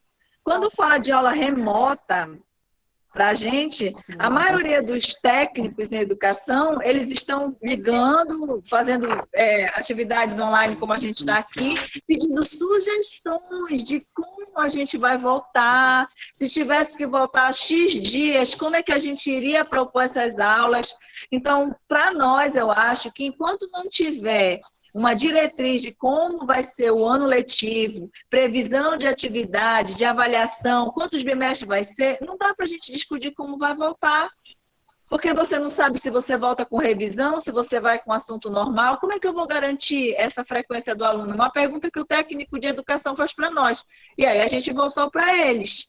Quando fala de aula remota, para a gente, a maioria dos técnicos em educação, eles estão ligando, fazendo atividades online, como a gente está aqui, pedindo sugestões de como a gente vai voltar, se tivesse que voltar X dias, como é que a gente iria propor essas aulas. Então, para nós, eu acho que enquanto não tiver uma diretriz de como vai ser o ano letivo, previsão de atividade, de avaliação, quantos bimestres vai ser, não dá para a gente discutir como vai voltar, porque você não sabe se você volta com revisão, se você vai com assunto normal, como é que eu vou garantir essa frequência do aluno? Uma pergunta que o técnico de educação faz para nós. E aí a gente voltou para eles.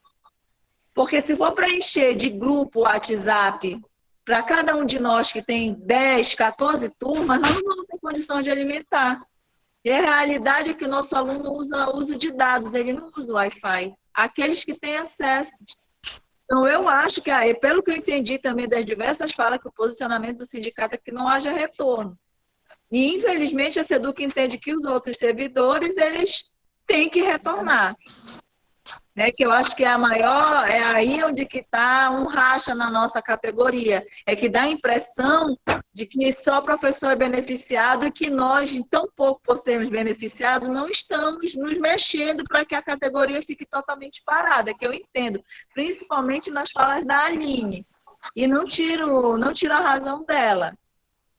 Porque se for preencher de grupo WhatsApp, para cada um de nós que tem 10, 14 turmas, nós não vamos ter condições de alimentar. E a realidade é que o nosso aluno usa uso de dados, ele não usa o Wi-Fi. Aqueles que têm acesso. Então, eu acho que, pelo que eu entendi também das diversas falas, que o posicionamento do sindicato é que não haja retorno. E, infelizmente, a SEDUC entende que os outros servidores, eles têm que retornar. Que eu acho que é aí onde que está um racha na nossa categoria, é que dá a impressão de que só professor é beneficiado e que nós, em tão pouco por sermos beneficiados, não estamos nos mexendo para que a categoria fique totalmente parada, que eu entendo, principalmente nas falas da Aline, e não tiro a razão dela.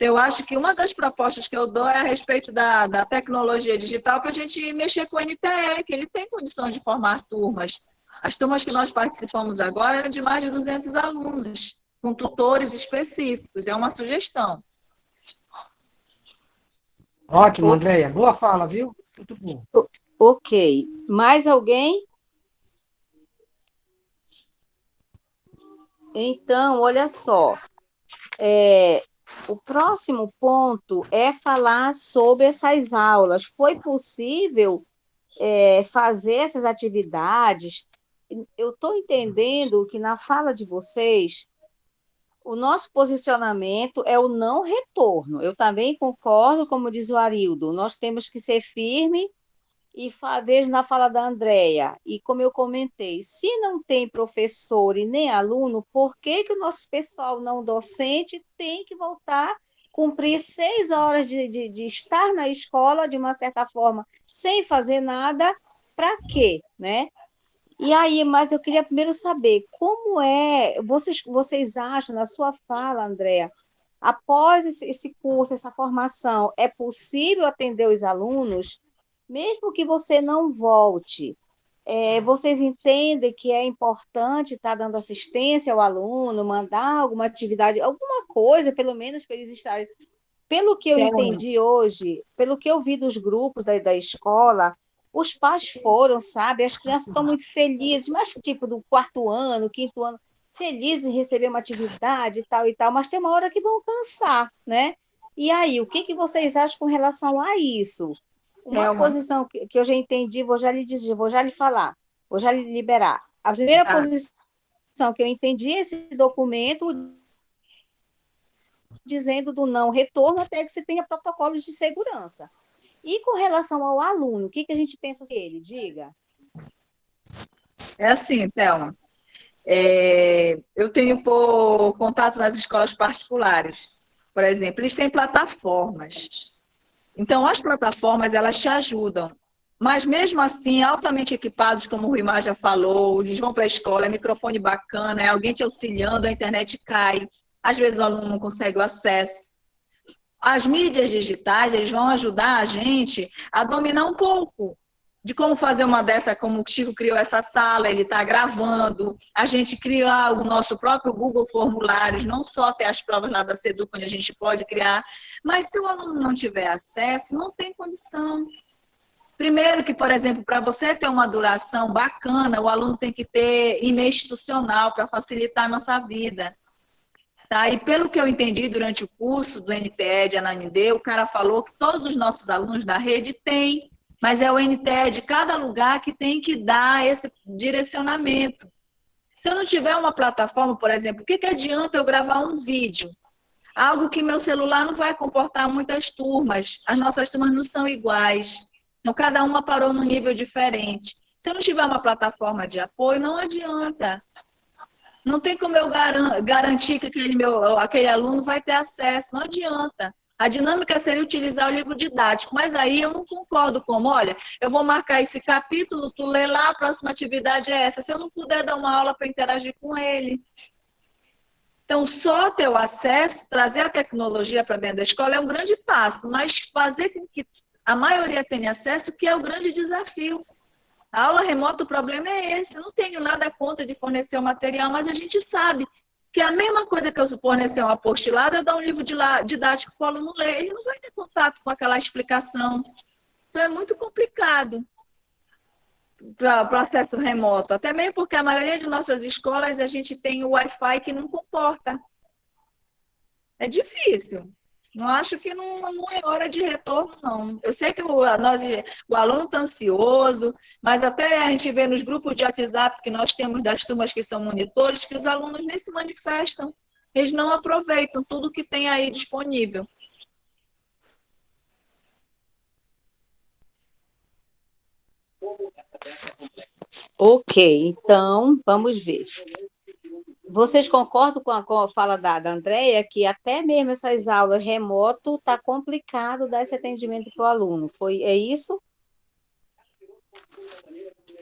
Eu acho que uma das propostas que eu dou é a respeito da tecnologia digital, para a gente mexer com o NTE, que ele tem condições de formar turmas. As turmas que nós participamos agora eram de mais de 200 alunos, com tutores específicos. É uma sugestão. Ótimo, Andréia. Boa fala, viu? Muito bom. Ok. Mais alguém? Então, olha só. O próximo ponto é falar sobre essas aulas. Foi possível fazer essas atividades? Eu estou entendendo que na fala de vocês, o nosso posicionamento é o não retorno. Eu também concordo, como diz o Arildo, nós temos que ser firme e vejo na fala da Andréia, e como eu comentei, se não tem professor e nem aluno, por que o nosso pessoal não docente tem que voltar, cumprir 6 horas de estar na escola, de uma certa forma, sem fazer nada, para quê, né? E aí, mas eu queria primeiro saber como vocês acham, na sua fala, Andréa, após esse curso, essa formação, é possível atender os alunos, mesmo que você não volte? Vocês entendem que é importante estar dando assistência ao aluno, mandar alguma atividade, alguma coisa, pelo menos para eles estarem. Pelo que eu entendi hoje, pelo que eu vi dos grupos da escola, os pais foram, sabe? As crianças estão muito felizes, mas tipo do quarto ano, quinto ano, felizes em receber uma atividade e tal, mas tem uma hora que vão cansar, né? E aí, o que vocês acham com relação a isso? Uma posição que eu já entendi, vou já lhe dizer, vou já lhe falar, vou já lhe liberar. A primeira posição que eu entendi é esse documento dizendo do não retorno até que você tenha protocolos de segurança. E com relação ao aluno, o que a gente pensa sobre ele? Diga. É assim, Thelma. Eu tenho contato nas escolas particulares. Por exemplo, eles têm plataformas. Então, as plataformas, elas te ajudam. Mas, mesmo assim, altamente equipados, como o Ruimar já falou, eles vão para a escola, é microfone bacana, é alguém te auxiliando, a internet cai. Às vezes, o aluno não consegue o acesso. As mídias digitais, eles vão ajudar a gente a dominar um pouco de como fazer uma dessa, como o Chico criou essa sala, ele está gravando, a gente criar o nosso próprio Google Formulários, não só ter as provas lá da Seduc, onde a gente pode criar, mas se o aluno não tiver acesso, não tem condição. Primeiro que, por exemplo, para você ter uma duração bacana, o aluno tem que ter e-mail institucional para facilitar a nossa vida. Tá? E pelo que eu entendi durante o curso do NTE, a Ananindê, o cara falou que todos os nossos alunos da rede têm, mas é o NTE de cada lugar que tem que dar esse direcionamento. Se eu não tiver uma plataforma, por exemplo, o que adianta eu gravar um vídeo? Algo que meu celular não vai comportar muitas turmas, as nossas turmas não são iguais, então cada uma parou num nível diferente. Se eu não tiver uma plataforma de apoio, não adianta. Não tem como eu garantir que aquele aluno vai ter acesso, não adianta. A dinâmica seria utilizar o livro didático, mas aí eu não concordo com, olha, eu vou marcar esse capítulo, tu lê lá, a próxima atividade é essa. Se eu não puder dar uma aula para interagir com ele. Então, só ter o acesso, trazer a tecnologia para dentro da escola é um grande passo, mas fazer com que a maioria tenha acesso, que é o grande desafio. A aula remota, o problema é esse. Eu não tenho nada contra de fornecer o material, mas a gente sabe que é a mesma coisa que eu fornecer um apostilado, eu dar um livro didático para o aluno ler. Ele não vai ter contato com aquela explicação. Então, é muito complicado para o acesso remoto. Até mesmo porque a maioria de nossas escolas, a gente tem o Wi-Fi que não comporta. É difícil. Não acho que não é hora de retorno, não. Eu sei que o aluno está ansioso, mas até a gente vê nos grupos de WhatsApp que nós temos das turmas que são monitores, que os alunos nem se manifestam. Eles não aproveitam tudo que tem aí disponível. Ok, então, vamos ver. Vocês concordam com a fala da Andréia, que até mesmo essas aulas remoto está complicado dar esse atendimento para o aluno? É isso?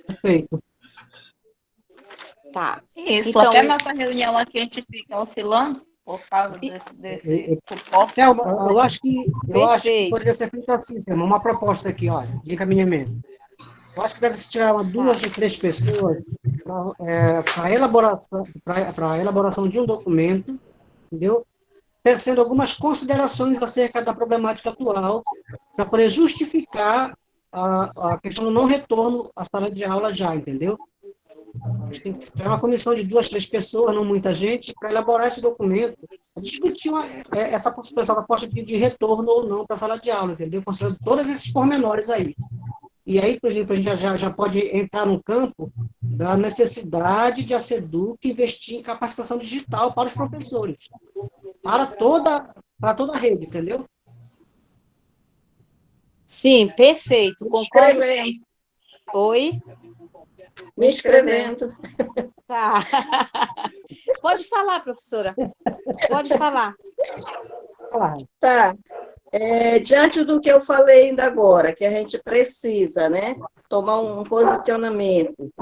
Perfeito. Tá. Isso, então, até nossa reunião aqui a gente fica oscilando por causa desse suporte. Eu acho que poderia ser feito assim, uma proposta aqui, olha, de encaminhamento. Eu acho que deve se tirar 2 ou 3 pessoas para a elaboração de um documento, entendeu? Tecendo algumas considerações acerca da problemática atual, para poder justificar a questão do não retorno à sala de aula já, entendeu? A gente tem que criar uma comissão de 2, 3 pessoas, não muita gente, para elaborar esse documento, discutir essa proposta de retorno ou não para a sala de aula, entendeu? Considerando todos esses pormenores aí. E aí, por exemplo, a gente já pode entrar no campo da necessidade de a Seduc investir em capacitação digital para os professores, para toda a rede, entendeu? Sim, perfeito. Concordo. Oi? Me inscrevendo. Tá. Pode falar, professora. Pode falar. Tá. Diante do que eu falei ainda agora, que a gente precisa, né, tomar um posicionamento.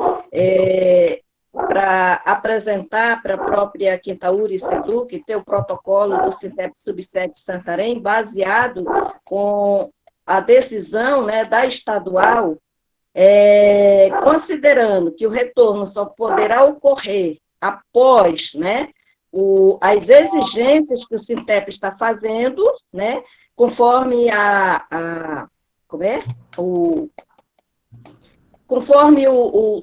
para apresentar para a própria Quintaúra e Seduc, ter o protocolo do Sintep Sub-7 Santarém, baseado com a decisão, né, da estadual, considerando que o retorno só poderá ocorrer após, né, as exigências que o Sintep está fazendo, né, conforme conforme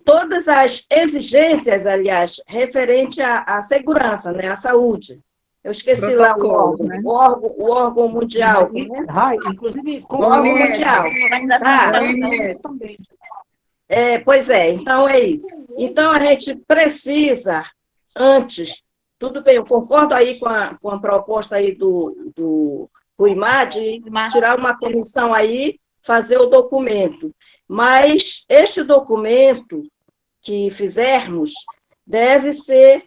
todas as exigências, aliás, referente à segurança, né, à saúde. Eu esqueci lá o órgão, né? o órgão mundial. Inclusive, o órgão mundial. Pois é, então é isso. Então, a gente precisa, antes, tudo bem, eu concordo aí com a proposta aí do Ruimar, de tirar uma comissão aí, fazer o documento. Mas este documento que fizermos deve ser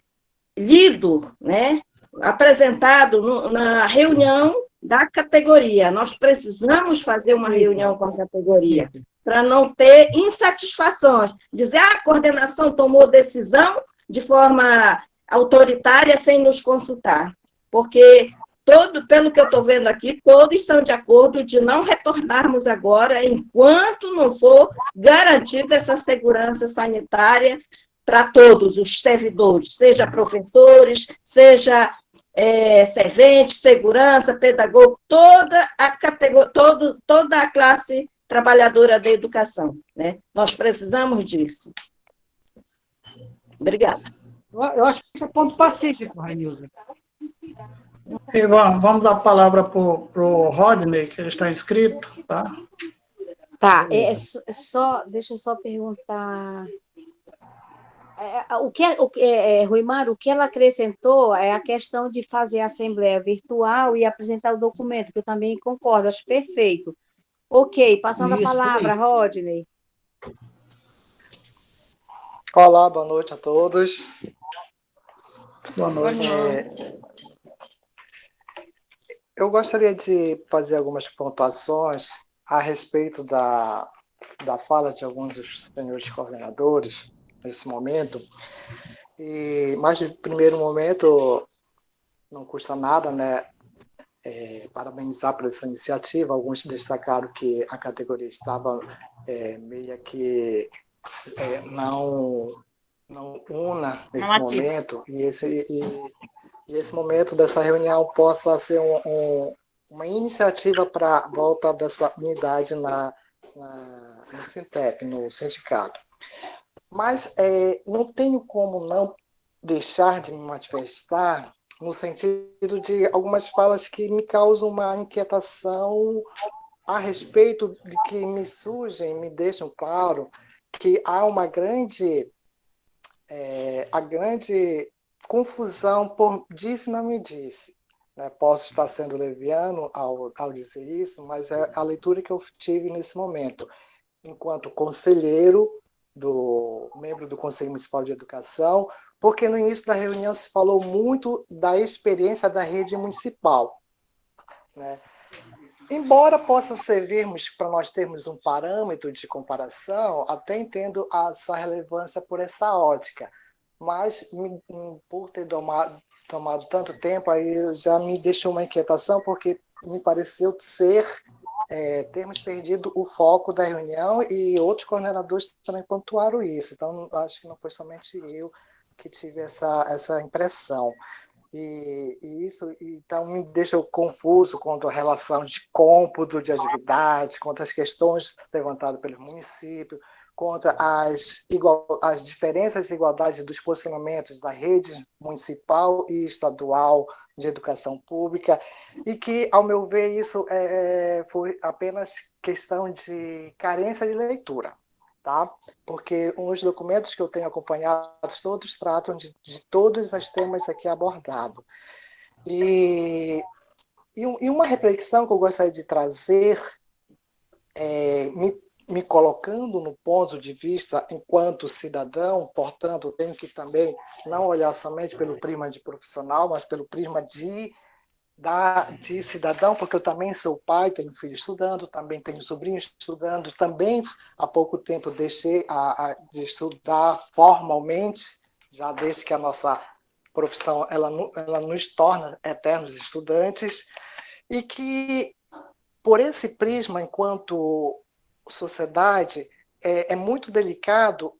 lido, né, apresentado na reunião da categoria. Nós precisamos fazer uma reunião com a categoria para não ter insatisfações. Dizer, a coordenação tomou decisão de forma autoritária sem nos consultar. Porque, pelo que eu estou vendo aqui, todos são de acordo de não retornarmos agora enquanto não for garantida essa segurança sanitária para todos os servidores, seja professores, seja serventes, segurança, pedagogo, toda a categoria, toda a classe trabalhadora da educação, né? Nós precisamos disso. Obrigada. Eu acho que isso é ponto pacífico, Rainilza. E vamos dar a palavra para o Rodney, que ele está inscrito, tá? Tá, deixa eu só perguntar. Ruimar, o que ela acrescentou é a questão de fazer a assembleia virtual e apresentar o documento, que eu também concordo, acho perfeito. Ok, passando a palavra, Rodney. Olá, boa noite a todos. Boa noite. Eu gostaria de fazer algumas pontuações a respeito da fala de alguns dos senhores coordenadores nesse momento. Mas, em primeiro momento, não custa nada, né, parabenizar por essa iniciativa. Alguns destacaram que a categoria estava meio que não una nesse momento, e esse momento dessa reunião possa ser uma iniciativa para a volta dessa unidade no Sintep, no sindicato. Mas não tenho como não deixar de me manifestar no sentido de algumas falas que me causam uma inquietação a respeito de que me surgem, me deixam claro que há uma grande confusão por disse não me disse. Né? Posso estar sendo leviano ao dizer isso, mas é a leitura que eu tive nesse momento, enquanto conselheiro, membro do Conselho Municipal de Educação, porque no início da reunião se falou muito da experiência da rede municipal. Né? Embora possa servirmos para nós termos um parâmetro de comparação, até entendo a sua relevância por essa ótica, mas por ter tomado tanto tempo, aí já me deixou uma inquietação, porque me pareceu termos perdido o foco da reunião e outros coordenadores também pontuaram isso. Então, acho que não foi somente eu que tive essa impressão. E isso então me deixa confuso quanto à relação de cômputo de atividades, quanto às questões levantadas pelo município, contra as diferenças e igualdades dos posicionamentos da rede municipal e estadual de educação pública, e que, ao meu ver, isso foi apenas questão de carência de leitura. Tá? Porque os documentos que eu tenho acompanhado, todos tratam de todos os temas aqui abordados. E uma reflexão que eu gostaria de trazer, me colocando no ponto de vista enquanto cidadão, portanto, tenho que também não olhar somente pelo prisma de profissional, mas pelo prisma de de cidadão, porque eu também sou pai, tenho filho estudando, também tenho sobrinho estudando, também há pouco tempo deixei de estudar formalmente, já desde que a nossa profissão ela nos torna eternos estudantes, e que, por esse prisma, enquanto sociedade, é muito delicado,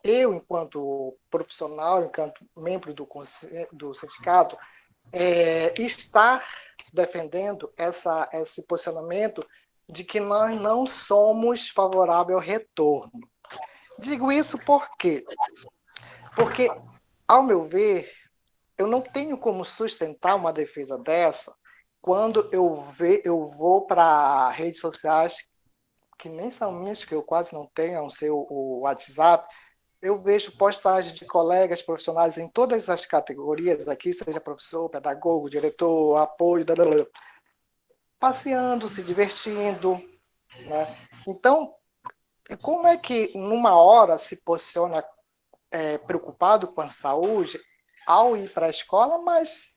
eu, enquanto profissional, enquanto membro do sindicato, estar defendendo esse posicionamento de que nós não somos favoráveis ao retorno. Digo isso por quê? Porque, ao meu ver, eu não tenho como sustentar uma defesa dessa quando eu vou para redes sociais que nem são minhas, que eu quase não tenho, a não ser o WhatsApp. Eu vejo postagens de colegas profissionais em todas as categorias aqui, seja professor, pedagogo, diretor, apoio, passeando, se divertindo, né? Então, como é que numa hora se posiciona preocupado com a saúde ao ir para a escola, mas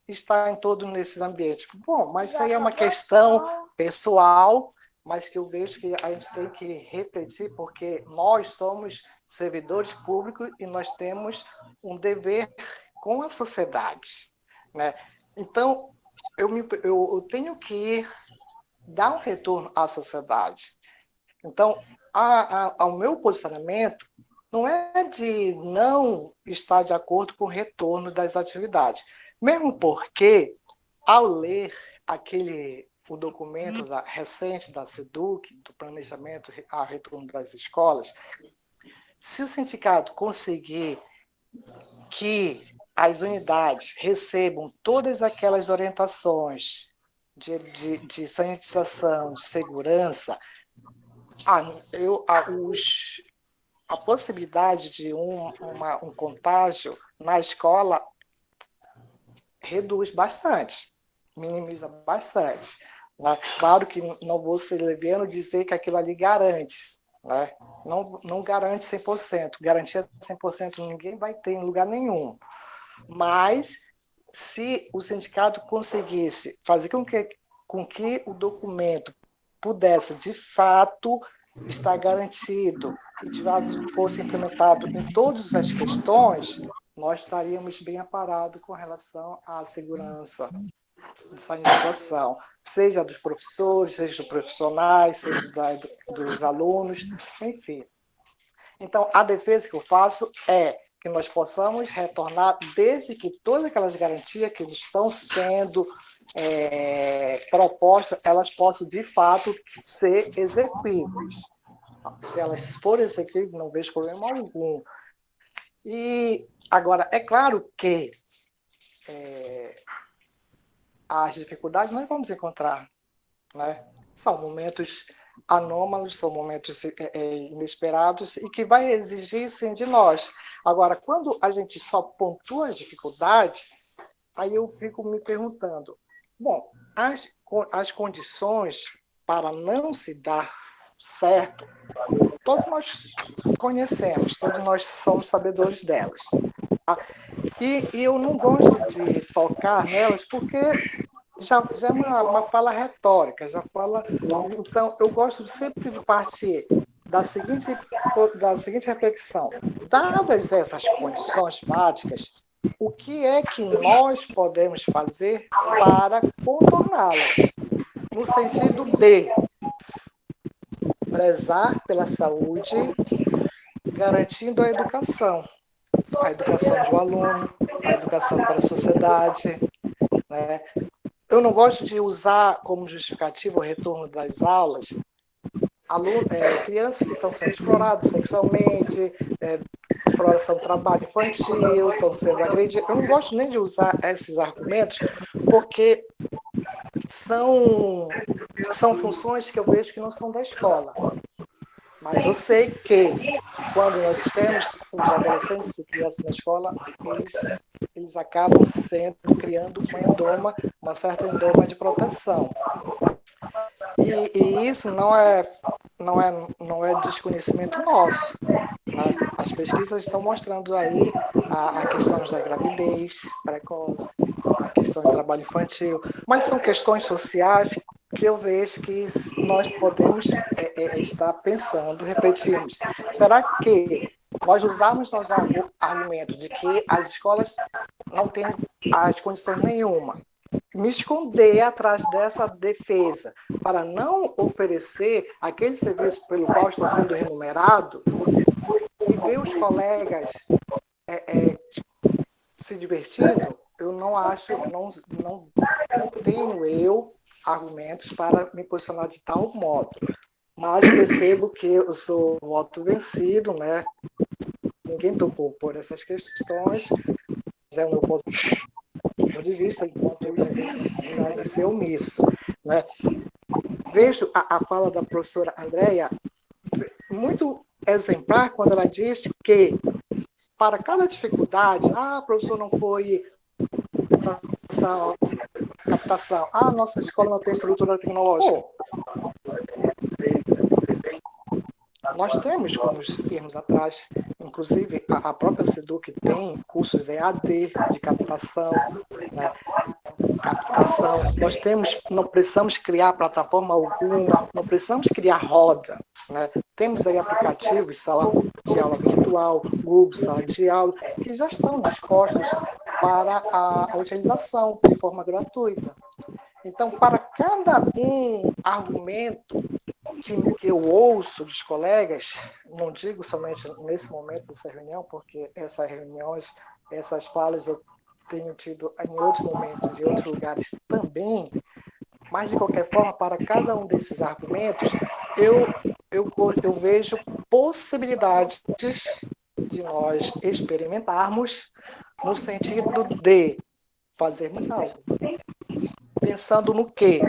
está em todos nesses ambientes? Bom, mas isso aí é uma questão pessoal, mas que eu vejo que a gente tem que refletir, porque nós somos servidores públicos e nós temos um dever com a sociedade, né? Então, eu tenho que dar um retorno à sociedade. Então, ao meu posicionamento não é de não estar de acordo com o retorno das atividades, mesmo porque, ao ler o documento recente da SEDUC, do Planejamento a Retorno das Escolas, se o sindicato conseguir que as unidades recebam todas aquelas orientações de sanitização, de segurança, a possibilidade de um contágio na escola reduz bastante, minimiza bastante. Né? Claro que não vou ser leviano dizer que aquilo ali garante, né? Não garante 100%, garantia 100% ninguém vai ter em lugar nenhum. Mas, se o sindicato conseguisse fazer com que o documento pudesse, de fato, estar garantido e de fato fosse implementado em todas as questões, nós estaríamos bem aparados com relação à segurança de sanitização, seja dos professores, seja dos profissionais, seja dos alunos, enfim. Então, a defesa que eu faço é que nós possamos retornar desde que todas aquelas garantias que estão sendo propostas, elas possam, de fato, ser execuíveis. Se elas forem execuíveis, não vejo problema algum. E, agora, é claro que as dificuldades nós vamos encontrar, né? São momentos anômalos, são momentos inesperados e que vai exigir, sim, de nós. Agora, quando a gente só pontua as dificuldades, aí eu fico me perguntando, bom, as condições para não se dar certo, todos nós conhecemos, todos nós somos sabedores delas. E eu não gosto de tocar nelas porque já é uma fala retórica, já fala. Então, eu gosto sempre de partir da seguinte reflexão. Dadas essas condições fáticas, o que é que nós podemos fazer para contorná-las? No sentido de prezar pela saúde, garantindo a educação do aluno, a educação para a sociedade, né? Eu não gosto de usar como justificativa o retorno das aulas crianças que estão sendo exploradas sexualmente, exploração do trabalho infantil, estão sendo agredidas. Eu não gosto nem de usar esses argumentos, porque são funções que eu vejo que não são da escola. Mas eu sei que, quando nós temos os adolescentes e crianças na escola, eles acabam criando uma certa endoma de proteção. E isso não é desconhecimento nosso. Né? as pesquisas estão mostrando aí a questão da gravidez precoce, a questão do trabalho infantil, mas são questões sociais que eu vejo que nós podemos estar pensando, refletirmos. Será que nós usamos nosso argumento de que as escolas não têm as condições nenhuma, me esconder atrás dessa defesa para não oferecer aquele serviço pelo qual estou sendo remunerado e ver os colegas se divertindo? Eu não acho, não tenho eu argumentos para me posicionar de tal modo, mas percebo que eu sou voto vencido, né? Ninguém tocou por essas questões, mas é o meu ponto de vista, enquanto eu já ser omisso, né? Vejo a fala da professora Andréia muito exemplar quando ela diz que para cada dificuldade, o professor não foi captação, nossa escola não tem estrutura tecnológica. Nós temos como irmos atrás, inclusive a própria SEDUC tem cursos EAD de captação, né? Nós não precisamos criar plataforma alguma, não precisamos criar roda, né? Temos aí aplicativos, sala de aula virtual, Google, sala de aula, que já estão dispostos para a utilização de forma gratuita. Então, para cada argumento que eu ouço dos colegas, não digo somente nesse momento dessa reunião, porque essas reuniões, essas falas eu tenho tido em outros momentos e outros lugares também, mas de qualquer forma, para cada um desses argumentos, eu vejo possibilidades de nós experimentarmos no sentido de fazermos algo. Pensando no quê?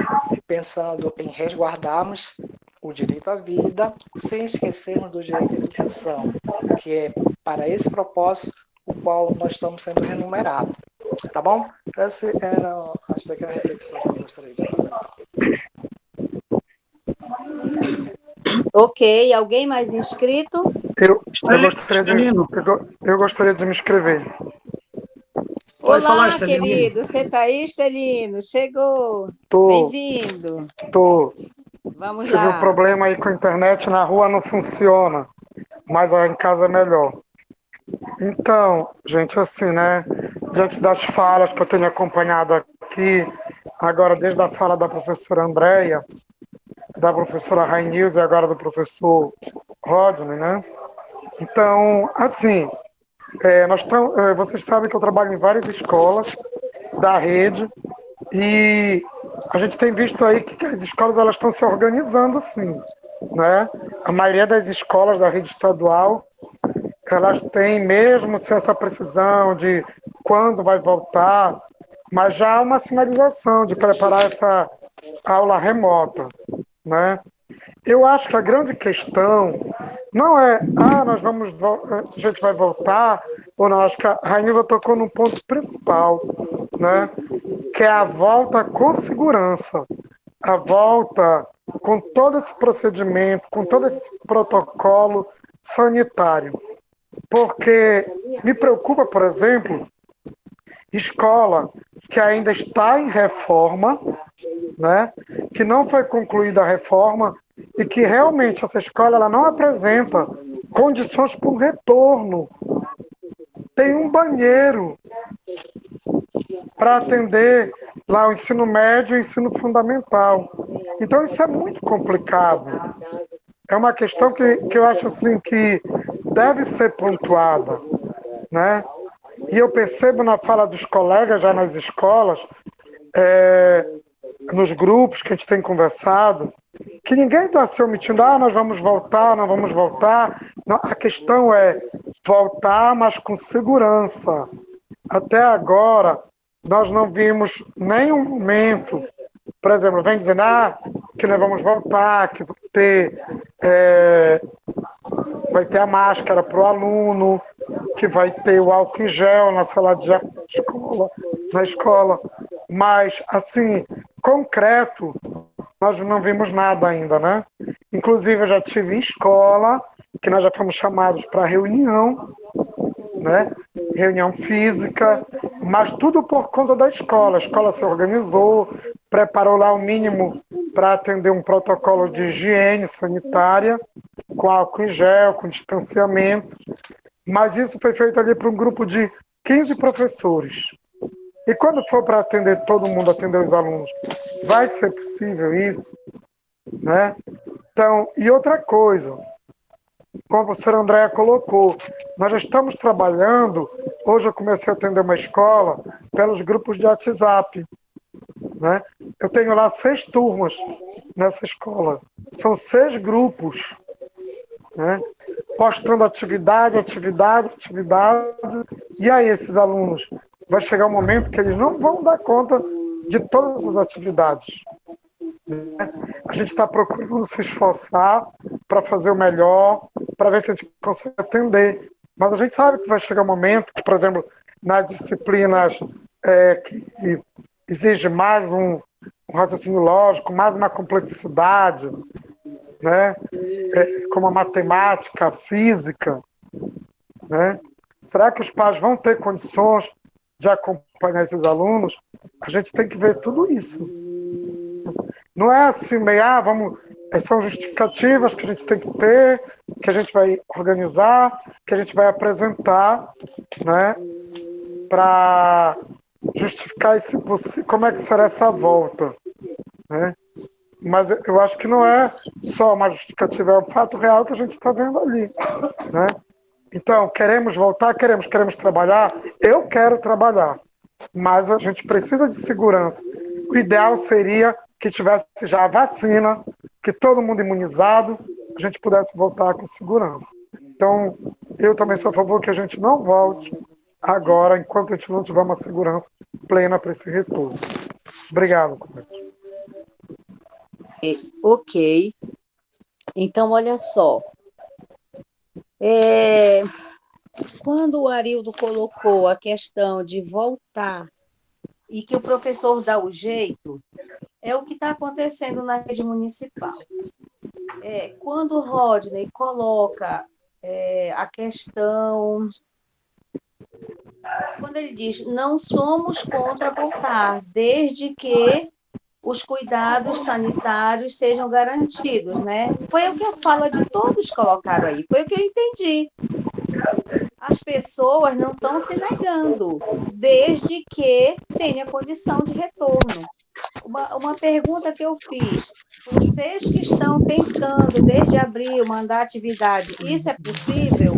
Pensando em resguardarmos o direito à vida, sem esquecermos do direito à educação, que é para esse propósito o qual nós estamos sendo remunerados. Tá bom? Essas eram as pequenas reflexões que eu gostaria de fazer. Ok, alguém mais inscrito? Eu gostaria de me inscrever. Pode Olá, falar, Estelino. querido, você está aí, Estelino? Chegou. Tô. Bem-vindo. Vamos Tive lá. um problema aí com a internet, na rua não funciona, mas em casa é melhor. Então, gente, assim, né? Diante das falas que eu tenho acompanhado aqui, agora desde a fala da professora Andréia, da professora Rainilza e agora do professor Rodney, né? Então, assim, vocês sabem que eu trabalho em várias escolas da rede e a gente tem visto aí que as escolas elas estão se organizando assim, né? A maioria das escolas da rede estadual, elas têm mesmo sem essa precisão de quando vai voltar, mas já há uma sinalização de preparar essa aula remota, né? Eu acho que a grande questão não é, a gente vai voltar, ou não, acho que a Rainilza tocou num ponto principal, né? Que é a volta com segurança, a volta com todo esse procedimento, com todo esse protocolo sanitário. Porque me preocupa, por exemplo, escola que ainda está em reforma, né? Que não foi concluída a reforma e que realmente essa escola ela não apresenta condições para um retorno. Tem um banheiro para atender lá o ensino médio e o ensino fundamental. Então isso é muito complicado. É uma questão que eu acho assim que deve ser pontuada, né? E eu percebo na fala dos colegas já nas escolas, nos grupos que a gente tem conversado, que ninguém está se omitindo, nós vamos voltar, não vamos voltar. Não, a questão é voltar, mas com segurança. Até agora, nós não vimos nenhum momento, por exemplo, vem dizendo que nós vamos voltar, que vai ter a máscara para o aluno, que vai ter o álcool em gel na sala de na escola. Mas, assim, concreto, nós não vimos nada ainda, né? Inclusive, eu já tive em escola que nós já fomos chamados para reunião, né? Reunião física, mas tudo por conta da escola. A escola se organizou, preparou lá o mínimo para atender um protocolo de higiene sanitária, com álcool em gel, com distanciamento, mas isso foi feito ali para um grupo de 15 professores. E quando for para atender todo mundo, atender os alunos, vai ser possível isso? Né? Então, e outra coisa, como a professora Andréa colocou, nós já estamos trabalhando, hoje eu comecei a atender uma escola pelos grupos de WhatsApp. Né? Eu tenho lá 6 turmas nessa escola, são 6 grupos, né? Postando atividade, e aí esses alunos, vai chegar um momento que eles não vão dar conta de todas as atividades. A gente está procurando se esforçar para fazer o melhor, para ver se a gente consegue atender. Mas a gente sabe que vai chegar um momento que, por exemplo, nas disciplinas que exige mais um raciocínio lógico, mais uma complexidade, né? Como a matemática, a física, né? Será que os pais vão ter condições de acompanhar esses alunos? A gente tem que ver tudo isso. Não é assim, meio, são justificativas que a gente tem que ter, que a gente vai organizar, que a gente vai apresentar, né, para justificar como é que será essa volta, né? Mas eu acho que não é só uma justificativa, é um fato real que a gente está vendo ali, né? Então, queremos voltar, queremos trabalhar, eu quero trabalhar, mas a gente precisa de segurança. O ideal seria que tivesse já a vacina, que todo mundo imunizado, a gente pudesse voltar com segurança. Então, eu também sou a favor que a gente não volte agora, enquanto a gente não tiver uma segurança plena para esse retorno. Obrigado, Clemente. Ok. Então, olha só. Quando o Arildo colocou a questão de voltar e que o professor dá o jeito, é o que está acontecendo na rede municipal. Quando o Rodney coloca a questão, quando ele diz, não somos contra voltar, desde que os cuidados sanitários sejam garantidos, né? Foi o que a fala de todos colocaram aí, foi o que eu entendi. As pessoas não estão se negando, desde que tenha condição de retorno. Uma pergunta que eu fiz, vocês que estão tentando, desde abril, mandar atividade, isso é possível?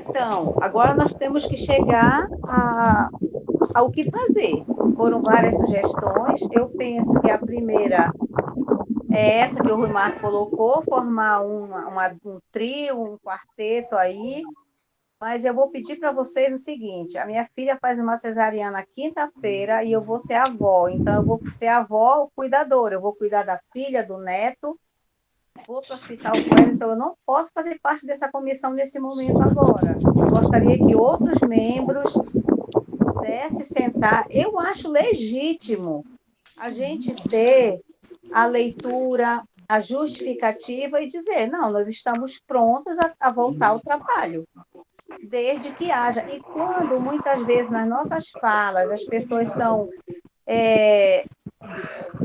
Então, agora nós temos que chegar ao que fazer. Foram várias sugestões, eu penso que a primeira é essa que o Rui Marco colocou, formar um trio, um quarteto aí, mas eu vou pedir para vocês o seguinte, a minha filha faz uma cesariana quinta-feira e eu vou ser avó, então eu vou ser avó cuidadora, eu vou cuidar da filha, do neto, vou para o hospital com ela, então eu não posso fazer parte dessa comissão nesse momento agora. Eu gostaria que outros membros pudessem sentar, eu acho legítimo a gente ter a leitura, a justificativa e dizer, não, nós estamos prontos a voltar ao trabalho, desde que haja. E quando, muitas vezes, nas nossas falas, as pessoas são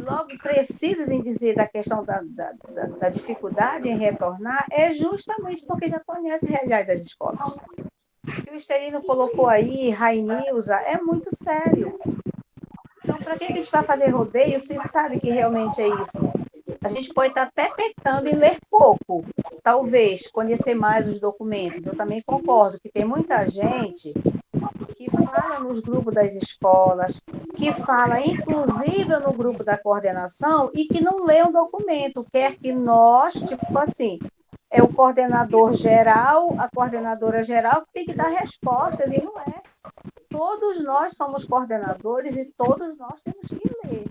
logo precisas em dizer da questão da dificuldade em retornar, é justamente porque já conhece a realidade das escolas. O que o Estelino colocou aí, Rainilza, é muito sério. Então, para que a gente vai fazer rodeio se sabe que realmente é isso? A gente pode estar até pecando em ler pouco, talvez conhecer mais os documentos. Eu também concordo que tem muita gente que fala nos grupos das escolas, que fala inclusive no grupo da coordenação e que não lê um documento, quer que nós, tipo assim, é o coordenador geral, a coordenadora geral que tem que dar respostas, e não é. Todos nós somos coordenadores e todos nós temos que ler.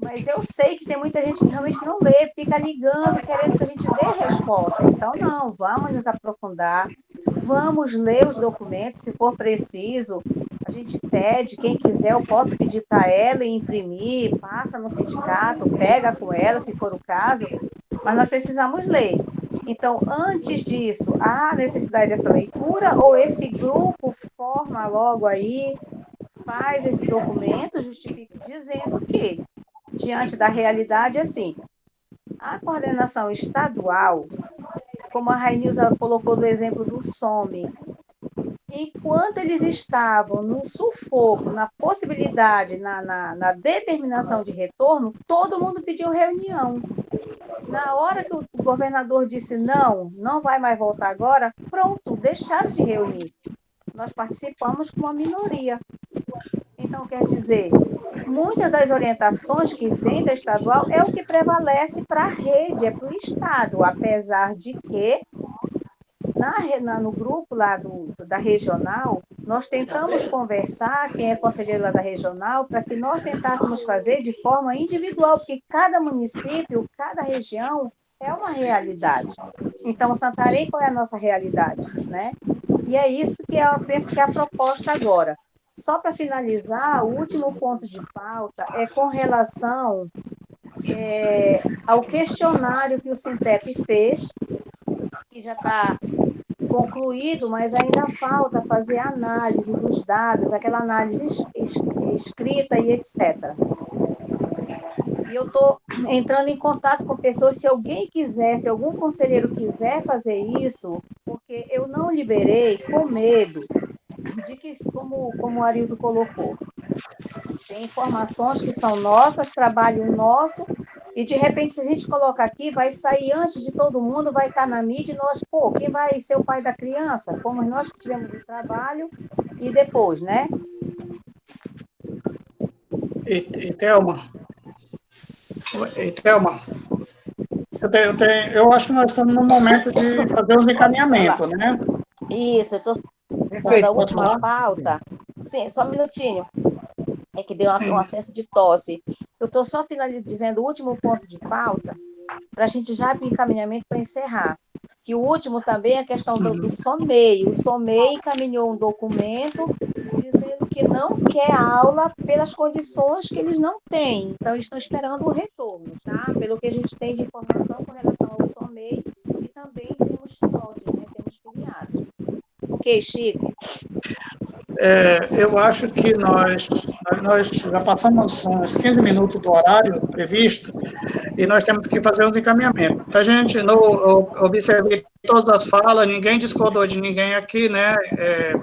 Mas eu sei que tem muita gente que realmente não lê, fica ligando, querendo que a gente dê resposta. Então, não, vamos nos aprofundar, vamos ler os documentos, se for preciso, a gente pede, quem quiser, eu posso pedir para ela imprimir, passa no sindicato, pega com ela, se for o caso, mas nós precisamos ler. Então, antes disso, há necessidade dessa leitura ou esse grupo forma logo aí, faz esse documento, justifica, dizendo que, diante da realidade, assim, a coordenação estadual, como a Rainilza colocou do exemplo do SOME, enquanto eles estavam no sufoco, na possibilidade, na determinação de retorno, todo mundo pediu reunião. Na hora que o governador disse não vai mais voltar agora, pronto, deixaram de reunir. Nós participamos com uma minoria. Então, quer dizer, muitas das orientações que vêm da estadual é o que prevalece para a rede, é para o Estado, apesar de que no grupo lá da regional, nós tentamos conversar, quem é conselheiro lá da regional, para que nós tentássemos fazer de forma individual, porque cada município, cada região é uma realidade. Então, Santarém, qual é a nossa realidade, né? E é isso que eu penso que é a proposta agora. Só para finalizar, o último ponto de pauta é com relação ao questionário que o Sintep fez, que já está concluído, mas ainda falta fazer a análise dos dados, aquela análise escrita e etc. E eu estou entrando em contato com pessoas, se alguém quiser, se algum conselheiro quiser fazer isso, porque eu não liberei com medo de que, como o Arildo colocou, tem informações que são nossas, trabalho nosso, e de repente, se a gente colocar aqui, vai sair antes de todo mundo, vai estar na mídia, e nós, quem vai ser o pai da criança? Como nós que tivemos o trabalho, e depois, né? E Thelma, eu acho que nós estamos no momento de fazer os encaminhamentos, né? Isso, eu estou falando a última pauta. Sim, só um minutinho. É que deu um acesso de tosse. Eu estou só dizendo o último ponto de pauta, para a gente já abrir encaminhamento para encerrar. Que o último também é a questão do SOMEI. O SOMEI encaminhou um documento dizendo que não quer aula pelas condições que eles não têm. Então, eles estão esperando o retorno, tá? Pelo que a gente tem de informação com relação ao SOMEI, e também temos sócios, né? Temos filiados. Ok, Chico? Eu acho que nós já passamos uns 15 minutos do horário previsto e nós temos que fazer uns encaminhamentos. A gente observei todas as falas, ninguém discordou de ninguém aqui, né? É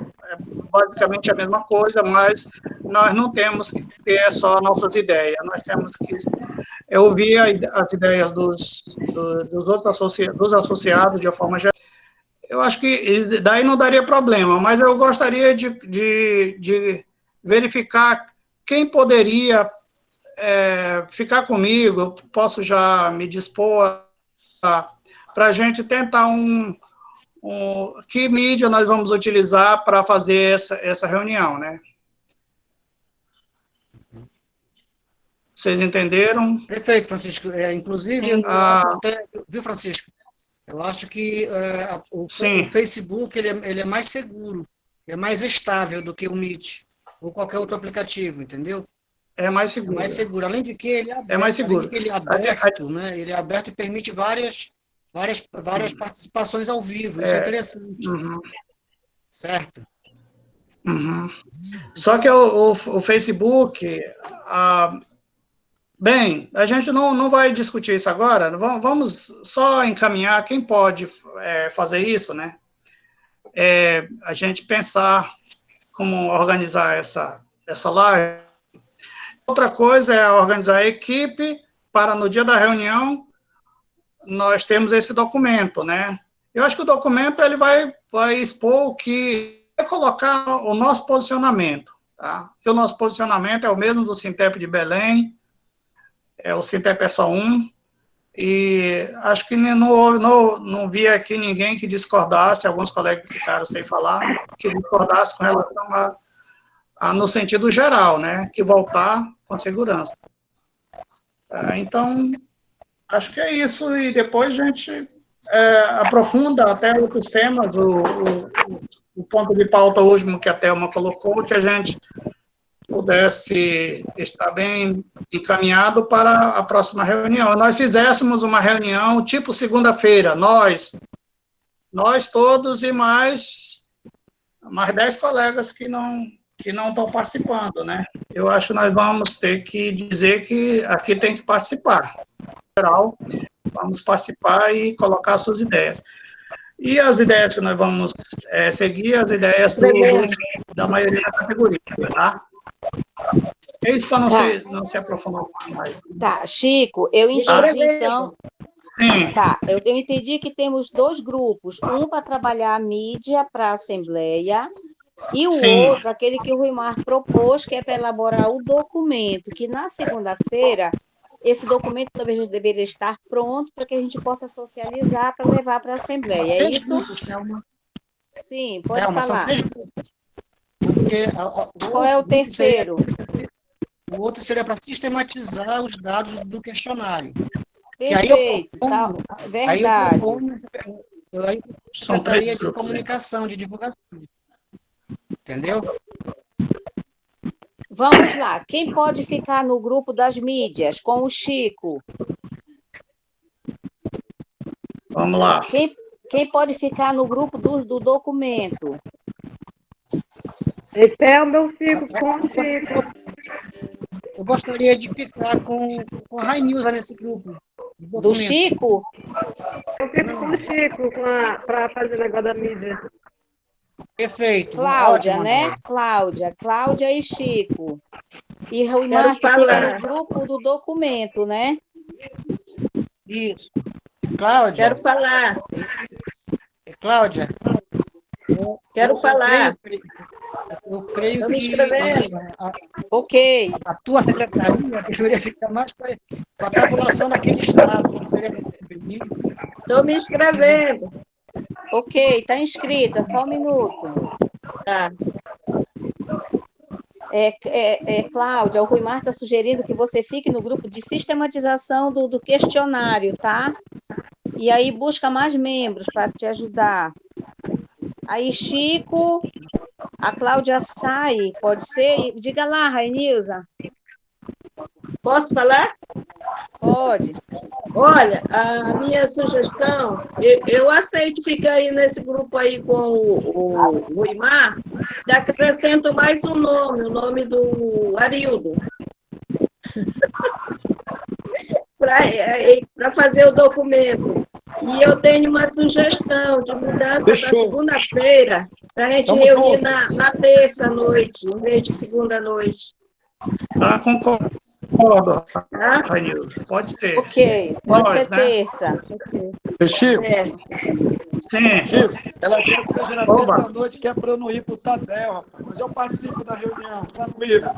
basicamente a mesma coisa, mas nós não temos que ter só nossas ideias, nós temos que ouvir as ideias dos outros associados de uma forma geral. Eu acho que daí não daria problema, mas eu gostaria de verificar quem poderia ficar comigo. Eu posso já me dispor para a gente tentar que mídia nós vamos utilizar para fazer essa reunião, né? Vocês entenderam? Perfeito, Francisco. Inclusive, viu, Francisco? Eu acho que o Facebook ele é mais seguro, é mais estável do que o Meet ou qualquer outro aplicativo, entendeu? É mais seguro. É mais seguro. Além de que ele é aberto, mais seguro. Além de que ele é aberto, né? Ele é aberto e permite várias participações ao vivo. Isso é interessante. Certo? Só que o Facebook... Bem, a gente não vai discutir isso agora, vamos só encaminhar quem pode fazer isso, né? A gente pensar como organizar essa live. Outra coisa é organizar a equipe para, no dia da reunião, nós temos esse documento, né? Eu acho que o documento ele vai expor o que vai colocar o nosso posicionamento, tá? Porque o nosso posicionamento é o mesmo do Sintep de Belém, o Sintep é só um, e acho que não vi aqui ninguém que discordasse, alguns colegas que ficaram sem falar, que discordasse com relação no sentido geral, né, que voltar com segurança. Então, acho que é isso, e depois a gente aprofunda até outros temas, o ponto de pauta último que a Thelma colocou, que a gente pudesse estar bem encaminhado para a próxima reunião. Nós fizéssemos uma reunião tipo segunda-feira, nós todos e mais 10 colegas que não estão participando, né? Eu acho que nós vamos ter que dizer que aqui tem que participar. Geral, vamos participar e colocar suas ideias. E as ideias que nós vamos seguir, as ideias da maioria da categoria, tá? É isso para não se aprofundar mais. Tá, Chico, eu entendi, então... Sim. Tá, eu entendi que temos 2 grupos, um para trabalhar a mídia para a Assembleia, e o outro, aquele que o Ruimar propôs, que é para elaborar o documento, que na segunda-feira, esse documento talvez deveria estar pronto para que a gente possa socializar para levar para a Assembleia. É isso? Sim, pode falar. Qual é o terceiro? O outro seria para sistematizar os dados do questionário. Perfeito, tá, verdade. Aí Secretaria de Comunicação, de Divulgação. Entendeu? Vamos lá. Quem pode ficar no grupo das mídias com o Chico? Vamos lá. Quem pode ficar no grupo do documento? Então, eu fico com o Chico. Eu gostaria de ficar com a Rainilza nesse grupo. Do Chico? Eu fico com o Chico para fazer o negócio da mídia. Perfeito. Cláudia, ótimo, né? André. Cláudia e Chico. E Ruimar que fica no grupo do documento, né? Isso. Cláudia. Quero falar. Cláudia. Quero falar. Eu creio Tô me que inscrevendo. Ok. a tua secretaria deveria ficar mais com a tabulação daquele estado. Estou me inscrevendo. Ok, está inscrita, só um minuto. Tá. Cláudia, o Ruimar está sugerindo que você fique no grupo de sistematização do questionário, tá? E aí busca mais membros para te ajudar. Aí, Chico, a Cláudia sai, pode ser? Diga lá, Rainilza. Posso falar? Pode. Olha, a minha sugestão, eu aceito ficar aí nesse grupo aí com o Ruimar, e acrescento mais um nome, o nome do Arildo. Para fazer o documento. E eu tenho uma sugestão de mudança da segunda-feira, para a gente reunir na terça-noite, em vez de segunda-noite. Tá, concordo, Rainilza. Pode ser. Ok, pode ser terça. Chico? Sim. Chico, ela quer que seja na terça-noite, que é para eu não ir para o Tadel, rapaz. Mas eu participo da reunião, tranquilo.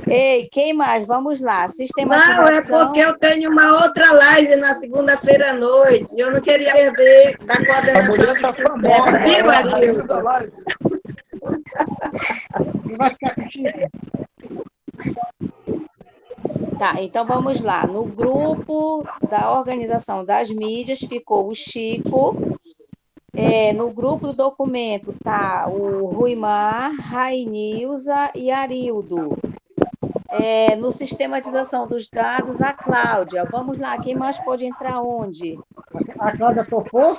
Ei, quem mais? Vamos lá. Sistematização. Não, é porque eu tenho uma outra live na segunda-feira à noite. Eu não queria perder da coordenação. A mulher está famosa. Viu, Arildo? Vai ficar contigo. Tá, então vamos lá. No grupo da organização das mídias ficou o Chico. No grupo do documento tá o Ruimar, Rainilza e Arildo. No sistematização dos dados, a Cláudia. Vamos lá, quem mais pode entrar onde? A Cláudia topou?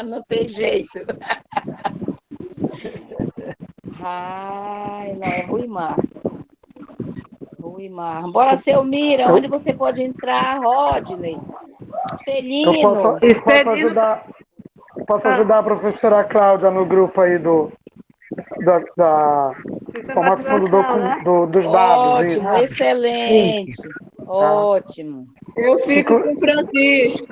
Não tem jeito. Ai, não, é Ruimar. Bora, Selmira, onde você pode entrar, Rodney? Celino. Eu posso ajudar a professora Cláudia no grupo aí da formatação dos dados. Ótimo, isso. excelente. Ótimo. Eu fico com o Francisco.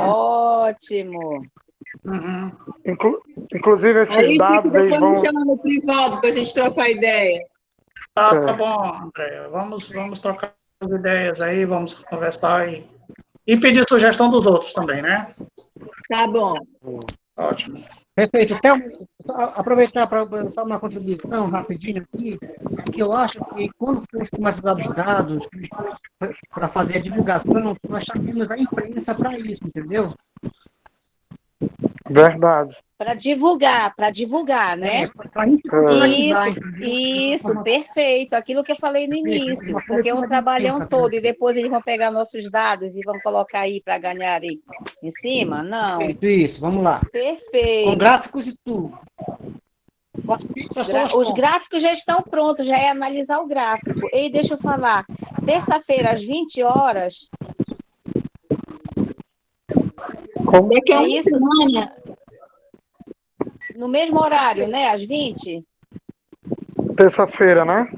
Ótimo. Uhum. Inclusive, esses Aí, dados Chico, eles depois vão... me chama no privado para a gente trocar ideia. Tá bom, André. Vamos trocar as ideias aí, vamos conversar e pedir sugestão dos outros também, né? Tá bom. Ótimo. Perfeito. Então, aproveitar para dar uma contribuição rapidinho aqui, que eu acho que quando for sistematizar os dados para fazer a divulgação, nós chamamos a imprensa para isso, entendeu? Verdade. Para divulgar, né? Isso, perfeito. Aquilo que eu falei no início, porque é um trabalhão todo e depois eles vão pegar nossos dados e vão colocar aí para ganharem em cima? Não. Isso, vamos lá. Perfeito. Com gráficos e tudo. Os gráficos já estão prontos, já é analisar o gráfico. E deixa eu falar, terça-feira às 20 horas. Como é que é uma isso? semana? No mesmo horário, né? Às 20? Terça-feira, né?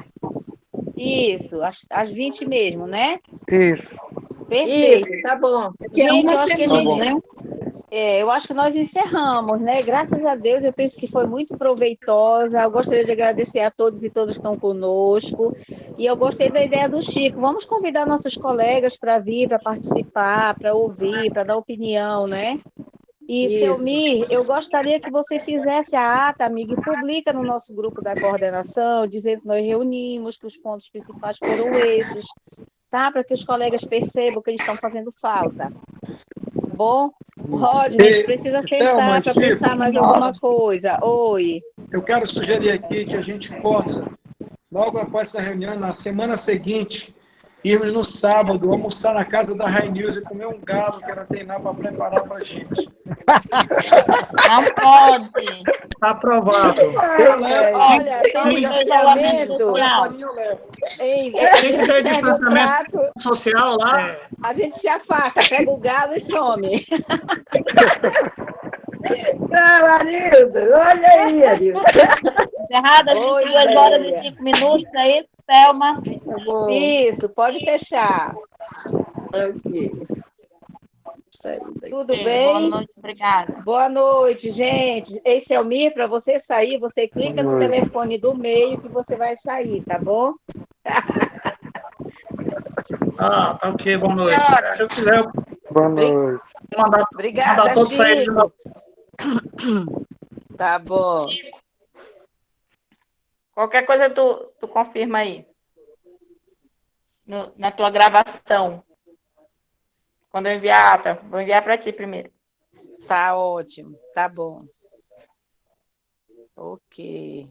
Isso, às 20 mesmo, né? Isso. Perfeito. Isso, tá bom. Que é Gente, uma eu acho que a semana, gente, né? eu acho que nós encerramos, né? Graças a Deus, eu penso que foi muito proveitosa. Eu gostaria de agradecer a todos e todas que estão conosco. E eu gostei da ideia do Chico. Vamos convidar nossos colegas para vir, para participar, para ouvir, para dar opinião, né? E, Selmir, eu gostaria que você fizesse a ata, amiga, e publica no nosso grupo da coordenação, dizendo que nós reunimos, que os pontos principais foram esses, tá? Para que os colegas percebam que eles estão fazendo falta. Bom? Rodney, precisa sentar para pensar mais alguma coisa. Oi. Eu quero sugerir aqui que a gente possa, logo após essa reunião, na semana seguinte, irmos no sábado, almoçar na casa da Rai News e comer um galo que ela tem lá para preparar para a gente. Não pode. Tá aprovado. Eu levo. Olha, tem isolamento social. Tem que ter distanciamento social lá. A gente se afasta, pega o galo e some. Ah, Arildo, olha aí, Arildo. Encerrada às 22 horas e 5 minutos, é isso, Thelma? Tá bom. Isso, pode fechar. Ok. Tudo bem? Boa noite, obrigada. Boa noite, gente. Esse é o Mir, para você sair, você clica no telefone do meio que você vai sair, tá bom? Tá ok, boa noite. Se eu quiser, eu Boa noite. vou mandar todos saírem de novo. Tá bom. Qualquer coisa tu confirma aí. Na tua gravação. Quando eu enviar a ata, vou enviar para ti primeiro. Tá ótimo, tá bom. Ok.